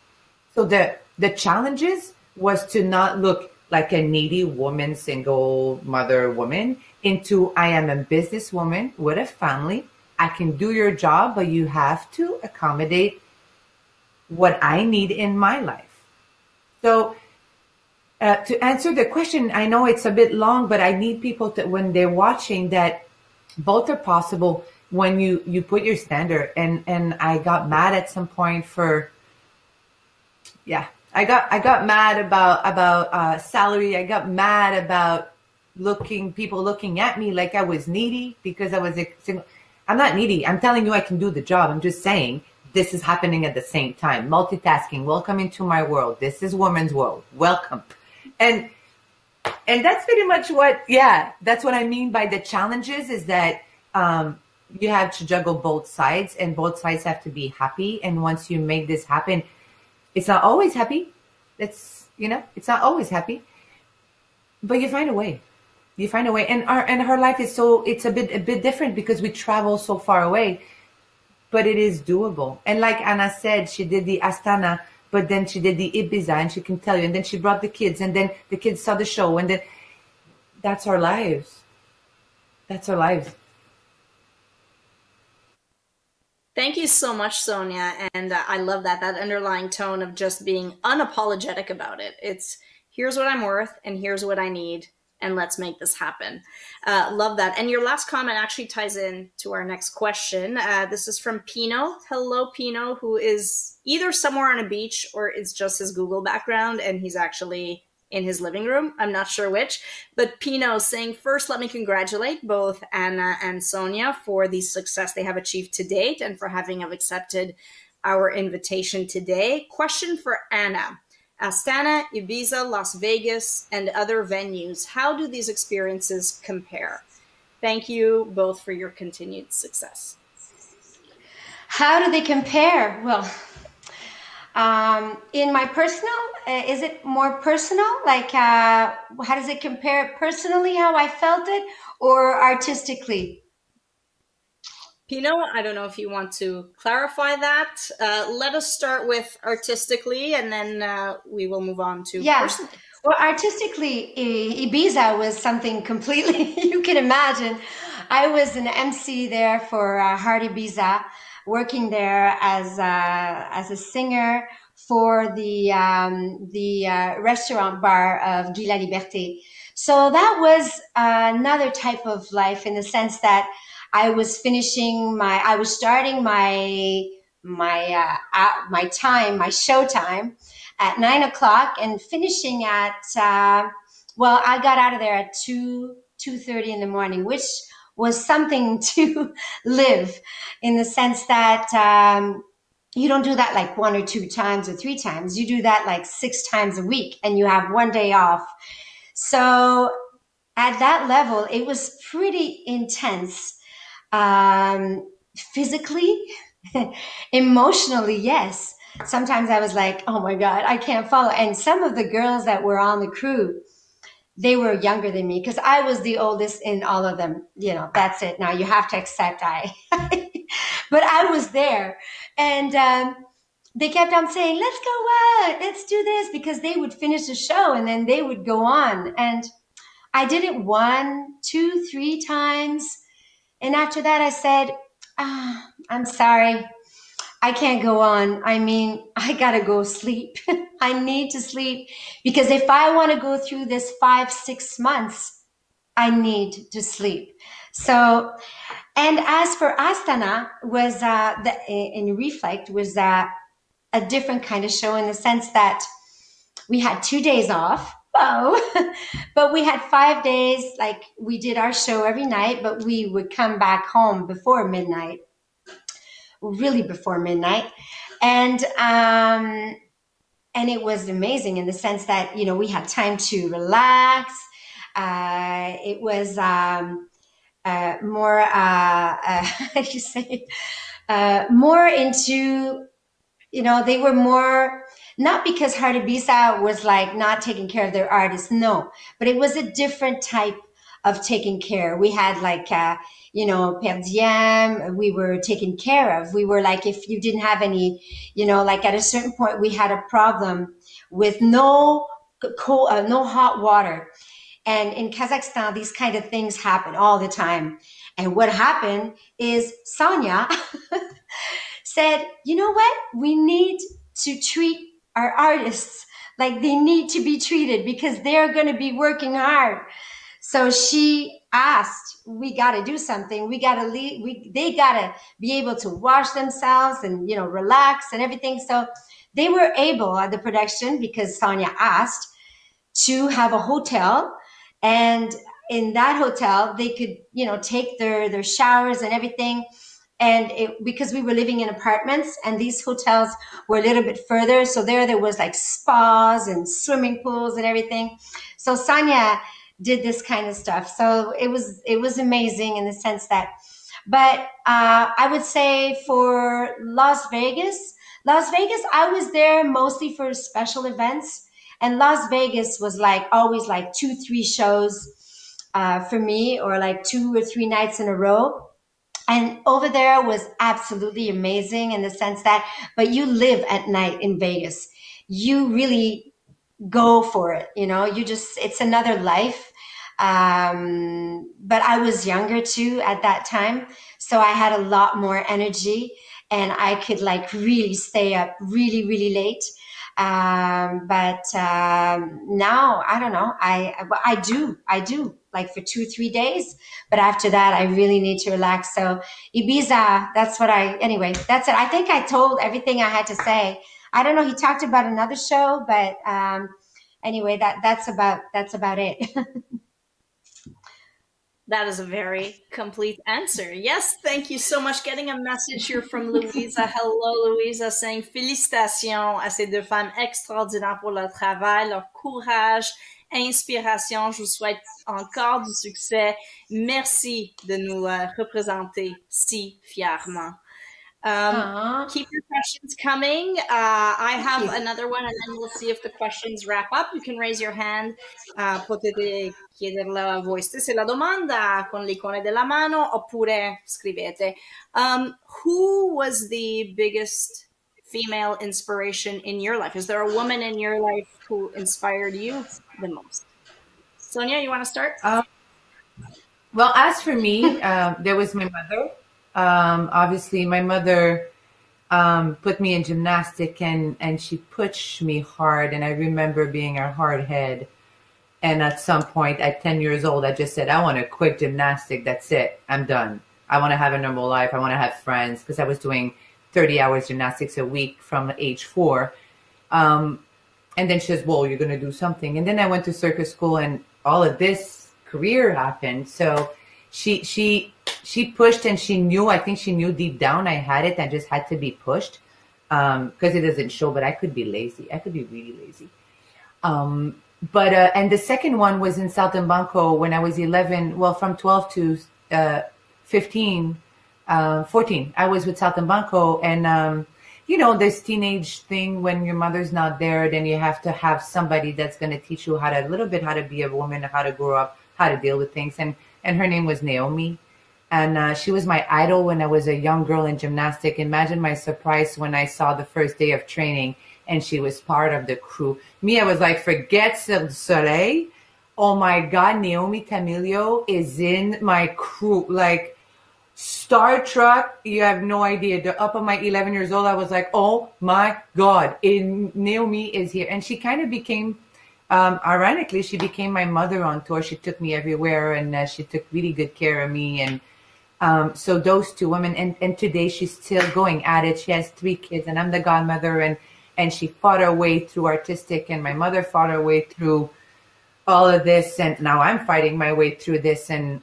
So the challenges was to not look like a needy woman, single mother woman, into I am a businesswoman with a family. I can do your job, but you have to accommodate what I need in my life. So to answer the question, I know it's a bit long, but I need people to, when they're watching, that both are possible when you put your standard. And I got mad at some point for, I got mad about salary. I got mad about people looking at me like I was needy because I was a single. I'm not needy. I'm telling you I can do the job. I'm just saying this is happening at the same time. Multitasking. Welcome into my world. This is woman's world. Welcome. And that's pretty much that's what I mean by the challenges, is that you have to juggle both sides, and both sides have to be happy. And once you make this happen, it's not always happy. It's not always happy, but you find a way. You find a way. And her life is it's a bit different because we travel so far away, but it is doable. And like Anna said, she did the Astana, but then she did the Ibiza, and she can tell you, and then she brought the kids, and then the kids saw the show, and then that's our lives. That's our lives. Thank you so much, Sonya. And I love that underlying tone of just being unapologetic about it. It's here's what I'm worth and here's what I need, and let's make this happen. Love that. And your last comment actually ties in to our next question. This is from Pino. Hello, Pino, who is either somewhere on a beach or it's just his Google background, and he's actually in his living room. I'm not sure which, but Pino saying, first, let me congratulate both Anna and Sonya for the success they have achieved to date and for having accepted our invitation today. Question for Anna. Astana, Ibiza, Las Vegas, and other venues, how do these experiences compare? Thank you both for your continued success. How do they compare? Well, in my personal, is it more personal? Like, how does it compare personally, how I felt it, or artistically? Pino, I don't know if you want to clarify that. Let us start with artistically, and then we will move on to personally. Well, artistically, Ibiza was something completely, you can imagine. I was an MC there for Heart Ibiza, working there as a singer for the restaurant bar of Guy La Liberté. So that was another type of life, in the sense that I was starting my show time at 9 o'clock and finishing at, I got out of there at 2:30 in the morning, which was something to live, in the sense that, you don't do that like 1 or 2 times or 3 times. You do that like 6 times a week, and you have 1 day off. So at that level, it was pretty intense. Physically, emotionally, yes. Sometimes I was like, oh my God, I can't follow. And some of the girls that were on the crew, they were younger than me, because I was the oldest in all of them. You know, that's it. Now you have to accept but I was there. And they kept on saying, let's go out, let's do this, because they would finish the show and then they would go on. And I did it 1, 2, 3 times. And after that, I said, I'm sorry, I can't go on. I mean, I got to go sleep. I need to sleep, because if I want to go through this 5, 6 months, I need to sleep. So, and as for Astana, was in Reflect was a different kind of show, in the sense that we had 2 days off. Oh, but we had 5 days. Like, we did our show every night, but we would come back home before midnight, really before midnight. And it was amazing, in the sense that, you know, we had time to relax. It was more, how do you say, more into, you know, they were more, not because Heart Ibiza was like not taking care of their artists, no, but it was a different type of taking care. We had like, you know, per diem, we were taken care of. We were like, if you didn't have any, you know, like at a certain point, we had a problem with no hot water. And in Kazakhstan, these kind of things happen all the time. And what happened is Sonya said, you know what? We need to treat our artists like they need to be treated, because they're going to be working hard. So she asked, we got to do something. We got to leave. They got to be able to wash themselves and, you know, relax and everything. So they were able at the production, because Sonya asked, to have a hotel. And in that hotel, they could, you know, take their showers and everything. And because we were living in apartments, and these hotels were a little bit further. So there was like spas and swimming pools and everything. So Sonya did this kind of stuff. So it was amazing, in the sense that, but I would say for Las Vegas, I was there mostly for special events. And Las Vegas was like always like 2, 3 shows for me, or like 2 or 3 nights in a row. And over there was absolutely amazing, in the sense that, but you live at night in Vegas. You really go for it. You know, it's another life. But I was younger too at that time. So I had a lot more energy, and I could like really stay up really, really late. But now I don't know. I do like for 2, 3 days, but after that I really need to relax. So Ibiza, anyway, that's it. I think I told everything I had to say. I don't know. He talked about another show, but anyway, that's about it. That is a very complete answer. Yes, thank you so much. Getting a message here from Louisa. Hello, Louisa, saying félicitations à ces deux femmes extraordinaires pour leur travail, leur courage, inspiration. Je vous souhaite encore du succès. Merci de nous représenter si fièrement. Keep your questions coming. I have another one, and then we'll see if the questions wrap up. You can raise your hand. Potete chiederla voi stesse la domanda con l'icone della mano, oppure scrivete. Who was the biggest female inspiration in your life? Is there a woman in your life who inspired you the most? Sonia, you want to start? Well, as for me, there was my mother. Obviously, my mother put me in gymnastic, and she pushed me hard. And I remember being a hard head. And at some point, at 10 years old, I just said, I want to quit gymnastic. That's it. I'm done. I want to have a normal life. I want to have friends, because I was doing 30 hours gymnastics a week from age 4. And then she says, well, you're going to do something. And then I went to circus school, and all of this career happened. So she pushed, and she knew, I think she knew deep down I had it. I just had to be pushed, because it doesn't show, but I could be lazy. I could be really lazy. And the second one was in Saltimbanco when I was 11, well, from 12 to 14, I was with Saltimbanco. And, you know, this teenage thing, when your mother's not there, then you have to have somebody that's going to teach you how to be a woman, how to grow up, how to deal with things. And her name was Naomi. And she was my idol when I was a young girl in gymnastic. Imagine my surprise when I saw the first day of training and she was part of the crew. Me, I was like, forget Soleil. Oh my God, Naomi Camillo is in my crew. Like Star Trek, you have no idea. Up on my 11 years old, I was like, oh my God, Naomi is here. And she kind of became, ironically, she became my mother on tour. She took me everywhere, and she took really good care of me. And so those two women, and today she's still going at it. She has 3 kids, and I'm the godmother, and she fought her way through artistic, and my mother fought her way through all of this, and now I'm fighting my way through this. And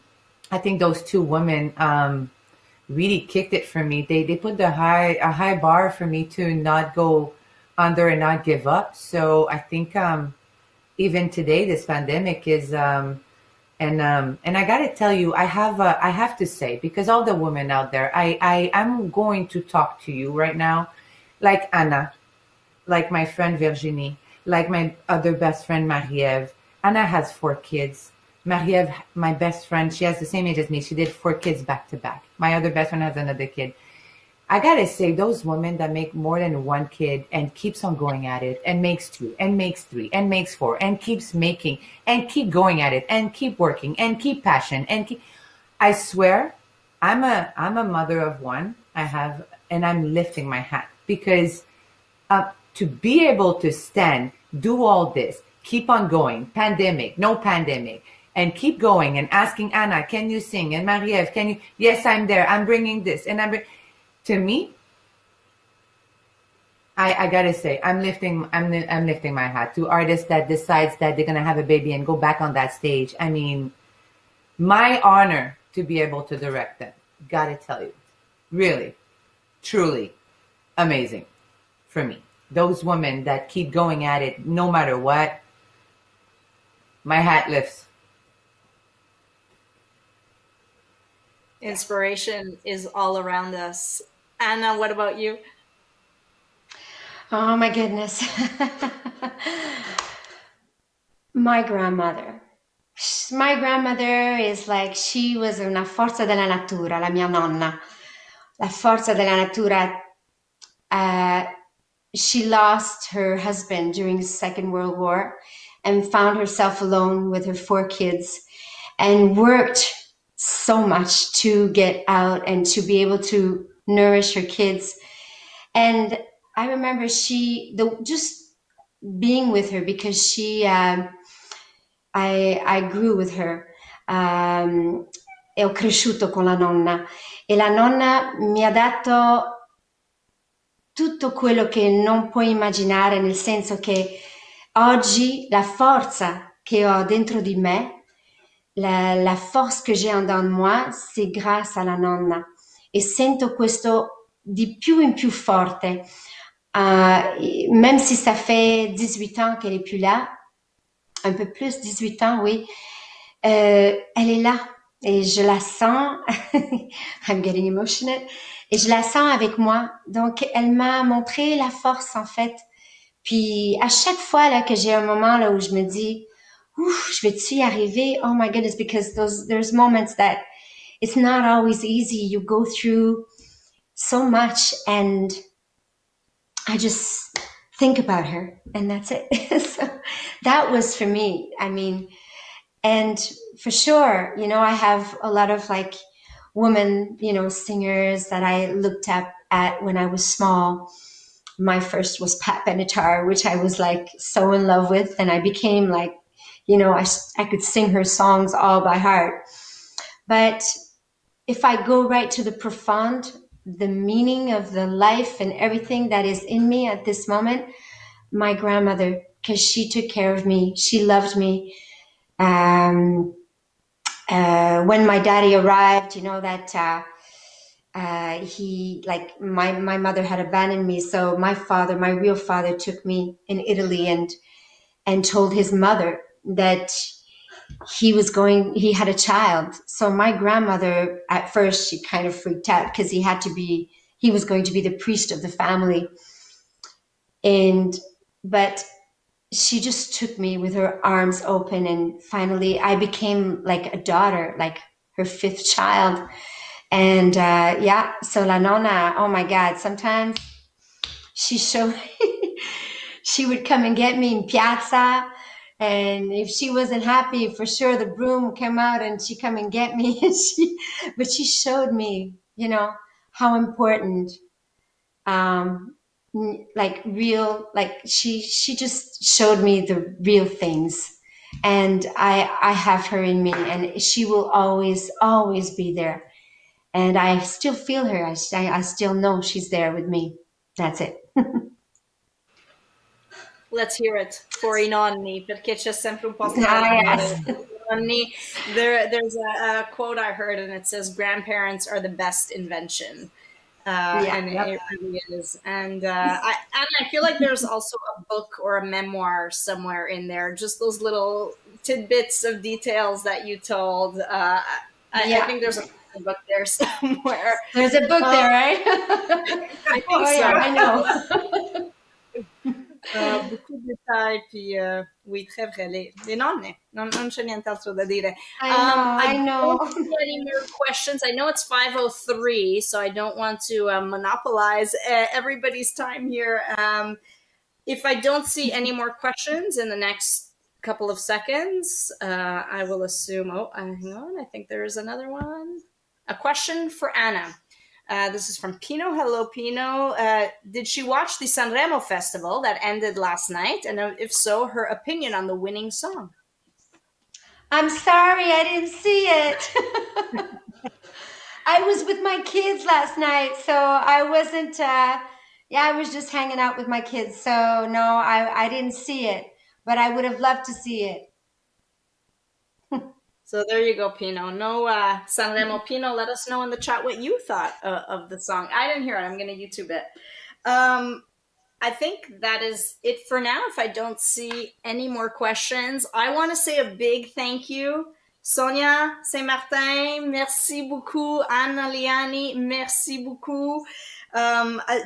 I think those two women really kicked it for me. They put a high bar for me to not go under and not give up. So I think even today, this pandemic is and I got to tell you, I have to say, because all the women out there, I'm going to talk to you right now, like Anna, like my friend Virginie, like my other best friend Marie-Ève. Anna has 4 kids. Marie-Ève, my best friend, she has the same age as me. She did 4 kids back to back. My other best friend has another kid. I gotta say, those women that make more than 1 kid and keeps on going at it, and makes 2 and makes 3 and makes 4 and keeps making and keep going at it and keep working and keep passion and keep, I swear, I'm a mother of 1. And I'm lifting my hat, because to be able to stand, do all this, keep on going, pandemic, no pandemic, and keep going and asking Anna, can you sing? And Marie-Ève, can you? Yes, I'm there. I'm bringing this. And to me, I gotta say, I'm lifting my hat to artists that decides that they're gonna have a baby and go back on that stage. I mean, my honor to be able to direct them. Gotta tell you, really, truly amazing for me. Those women that keep going at it no matter what, my hat lifts. Inspiration is all around us. Anna, what about you? Oh my goodness. My grandmother. My grandmother is like, she was una forza della natura, la mia nonna. La forza della natura. She lost her husband during the Second World War and found herself alone with her 4 kids, and worked so much to get out and to be able to nourish her kids. And I remember just being with her, because I grew with her. E ho cresciuto con la nonna, e la nonna mi ha dato tutto quello che non puoi immaginare, nel senso che oggi la forza che ho dentro di me, la forza che j'ai en dedans de moi, c'est grâce alla nonna. E sento questo di più in più forte. Même si ça fait 18 ans qu'elle est plus là, un peu plus, 18 ans, oui, elle est là. Et je la sens, I'm getting emotional, et je la sens avec moi. Donc, elle m'a montré la force, en fait. Puis, à chaque fois là que j'ai un moment là où je me dis, ouf, je vais-tu y arriver? Oh my goodness, because there's moments that it's not always easy. You go through so much, and I just think about her, and that's it. So that was for me. I mean, and for sure, you know, I have a lot of like women, you know, singers that I looked up at when I was small. My first was Pat Benatar, which I was like so in love with. And I became like, you know, I could sing her songs all by heart. But if I go right to the profound, the meaning of the life and everything that is in me at this moment, my grandmother, because she took care of me. She loved me. When my daddy arrived, you know, that he, like, my mother had abandoned me. So my father, my real father, took me in Italy and told his mother that he had a child. So my grandmother, at first, she kind of freaked out because he was going to be the priest of the family. But she just took me with her arms open, and finally I became like a daughter, like her fifth child. And yeah, so La Nonna, oh my God, sometimes she would come and get me in Piazza, and if she wasn't happy, for sure the broom would come out and she'd come and get me. But she showed me, you know, how important like real, like she just showed me the real things, and I have her in me, and she will always be there, and I still feel her. I still know she's there with me. That's it. Let's hear it for i nonni, perché c'è sempre un posto Yes. nonni. There's a quote I heard, and it says, "Grandparents are the best invention." And it really is. And I feel like there's also a book or a memoir somewhere in there, just those little tidbits of details that you told. I think there's a book there somewhere. There's a book there, right? I think so. Yeah, I know. Beaucoup de détails, puis oui, très vrai. Le nonne, non c'è nient'altro da dire. I know. Don't see any more questions. I know it's 5:03, so I don't want to monopolize everybody's time here. If I don't see any more questions in the next couple of seconds, I will assume, hang on, I think there is another one. A question for Anna. This is from Pino. Hello, Pino. Did she watch the Sanremo Festival that ended last night? And if so, her opinion on the winning song? I'm sorry, I didn't see it. I was with my kids last night, so I wasn't, I was just hanging out with my kids. So no, I didn't see it, but I would have loved to see it. So there you go, Pino. No Sanremo. Pino, let us know in the chat what you thought of the song. I didn't hear it. I'm going to YouTube it. I think that is it for now. If I don't see any more questions, I want to say a big thank you. Sonya St-Martin, merci beaucoup. Anna Liani, merci beaucoup.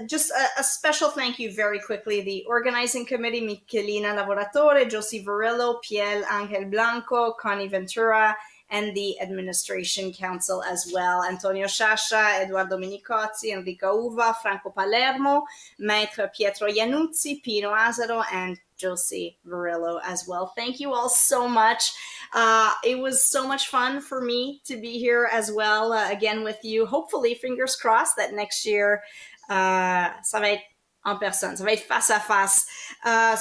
Just a special thank you very quickly. The organizing committee, Michelina Lavoratore, Josie Varillo, Piel Angel Blanco, Connie Ventura, and the administration council as well. Antonio Sciascia, Eduardo Minicozzi, Enrico Uva, Franco Palermo, Maître Pietro Iannuzzi, Pino Asaro, and Josie Varillo as well. Thank you all so much. It was so much fun for me to be here as well, again with you. Hopefully, fingers crossed, that next year, ça va être en personne, ça va être face à face.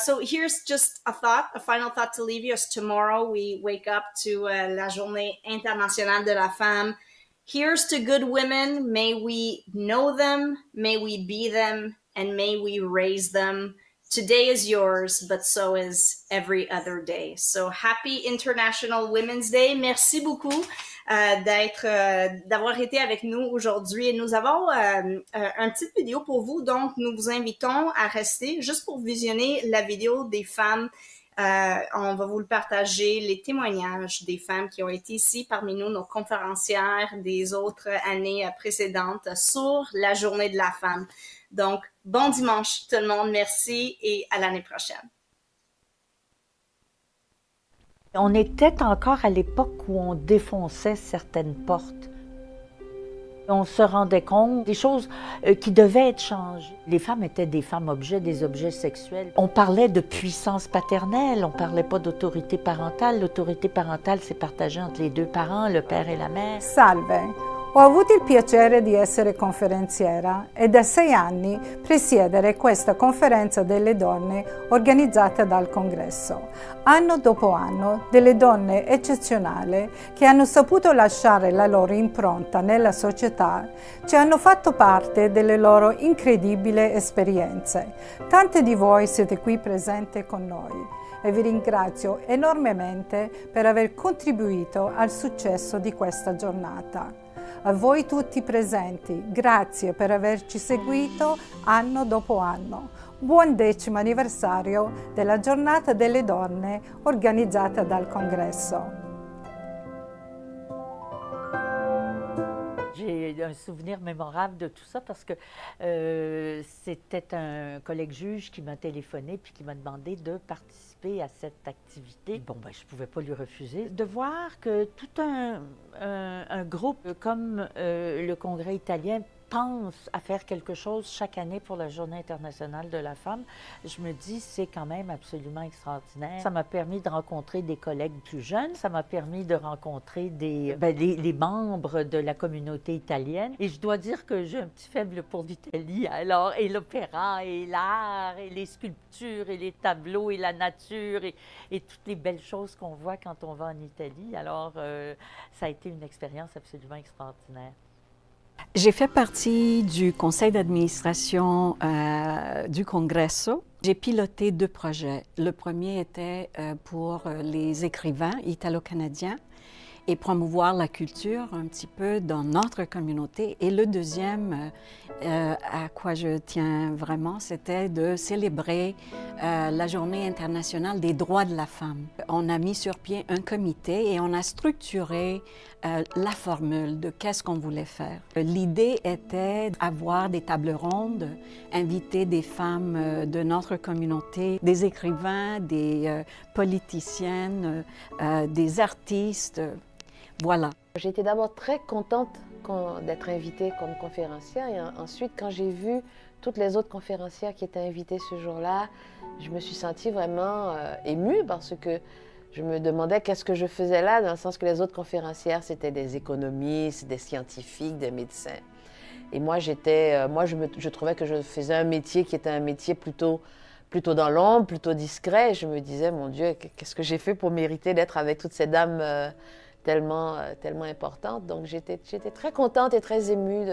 So here's just a final thought to leave you. As tomorrow we wake up to la Journée Internationale de la Femme. Here's to good women. May we know them, may we be them, and may we raise them Today is yours, but so is every other day. So happy International Women's Day. Merci beaucoup d'avoir été avec nous aujourd'hui. Et nous avons une petite vidéo pour vous, donc nous vous invitons à rester juste pour visionner la vidéo des femmes. On va vous le partager, les témoignages des femmes qui ont été ici parmi nous, nos conférencières des autres années précédentes sur la Journée de la femme. Donc, bon dimanche tout le monde, merci et à l'année prochaine. On était encore à l'époque où on défonçait certaines portes. On se rendait compte des choses qui devaient être changées. Les femmes étaient des femmes objets, des objets sexuels. On parlait de puissance paternelle, on parlait pas d'autorité parentale. L'autorité parentale, c'est partagé entre les deux parents, le père et la mère. Salve! Ho avuto il piacere di essere conferenziera e da 6 anni presiedere questa conferenza delle donne organizzata dal Congresso. Anno dopo anno, delle donne eccezionali che hanno saputo lasciare la loro impronta nella società ci hanno fatto parte delle loro incredibili esperienze. Tante di voi siete qui presenti con noi e vi ringrazio enormemente per aver contribuito al successo di questa giornata. A voi tutti presenti, grazie per averci seguito anno dopo anno. Buon 10° anniversario della Giornata delle Donne organizzata dal Congresso. J'ai un souvenir mémorable de tout ça parce que c'était un collègue juge qui m'a téléphoné puis qui m'a demandé de participer à cette activité. Bon, ben, je ne pouvais pas lui refuser. De voir que tout un groupe comme le Congrès italien pense à faire quelque chose chaque année pour la Journée internationale de la femme, je me dis c'est quand même absolument extraordinaire. Ça m'a permis de rencontrer des collègues plus jeunes, ça m'a permis de rencontrer les membres de la communauté italienne. Et je dois dire que j'ai un petit faible pour l'Italie, alors, et l'opéra, et l'art, et les sculptures, et les tableaux, et la nature, et toutes les belles choses qu'on voit quand on va en Italie. Alors, ça a été une expérience absolument extraordinaire. J'ai fait partie du conseil d'administration du Congresso. J'ai piloté 2 projets. Le premier était pour les écrivains italo-canadiens et promouvoir la culture un petit peu dans notre communauté. Et le deuxième, à quoi je tiens vraiment, c'était de célébrer la Journée internationale des droits de la femme. On a mis sur pied un comité et on a structuré la formule de qu'est-ce qu'on voulait faire. L'idée était d'avoir des tables rondes, inviter des femmes de notre communauté, des écrivains, des politiciennes, des artistes. Voilà. J'ai été d'abord très contente d'être invitée comme conférencière et ensuite quand j'ai vu toutes les autres conférencières qui étaient invitées ce jour-là, je me suis sentie vraiment émue parce que je me demandais qu'est-ce que je faisais là, dans le sens que les autres conférencières, c'était des économistes, des scientifiques, des médecins. Et moi, je trouvais que je faisais un métier qui était un métier plutôt dans l'ombre, plutôt discret. Et je me disais, mon Dieu, qu'est-ce que j'ai fait pour mériter d'être avec toutes ces dames tellement importantes. Donc, j'étais très contente et très émue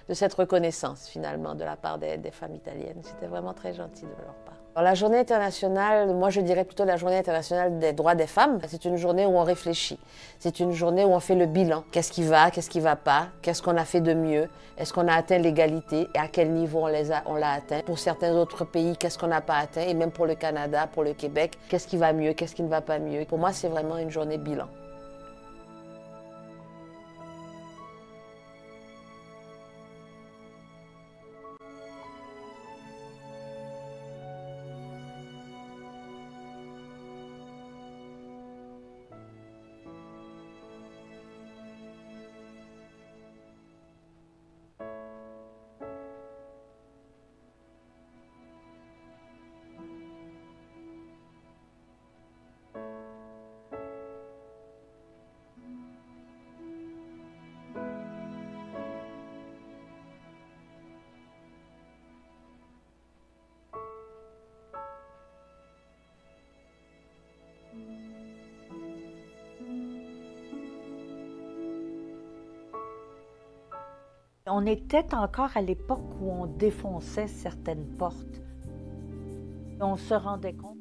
de cette reconnaissance, finalement, de la part des femmes italiennes. C'était vraiment très gentil de leur part. Alors, la journée internationale, moi je dirais plutôt la journée internationale des droits des femmes. C'est une journée où on réfléchit. C'est une journée où on fait le bilan. Qu'est-ce qui va pas? Qu'est-ce qu'on a fait de mieux? Est-ce qu'on a atteint l'égalité? Et à quel niveau on l'a atteint? Pour certains autres pays, qu'est-ce qu'on n'a pas atteint? Et même pour le Canada, pour le Québec, qu'est-ce qui va mieux? Qu'est-ce qui ne va pas mieux? Pour moi, c'est vraiment une journée bilan. On était encore à l'époque où on défonçait certaines portes. On se rendait compte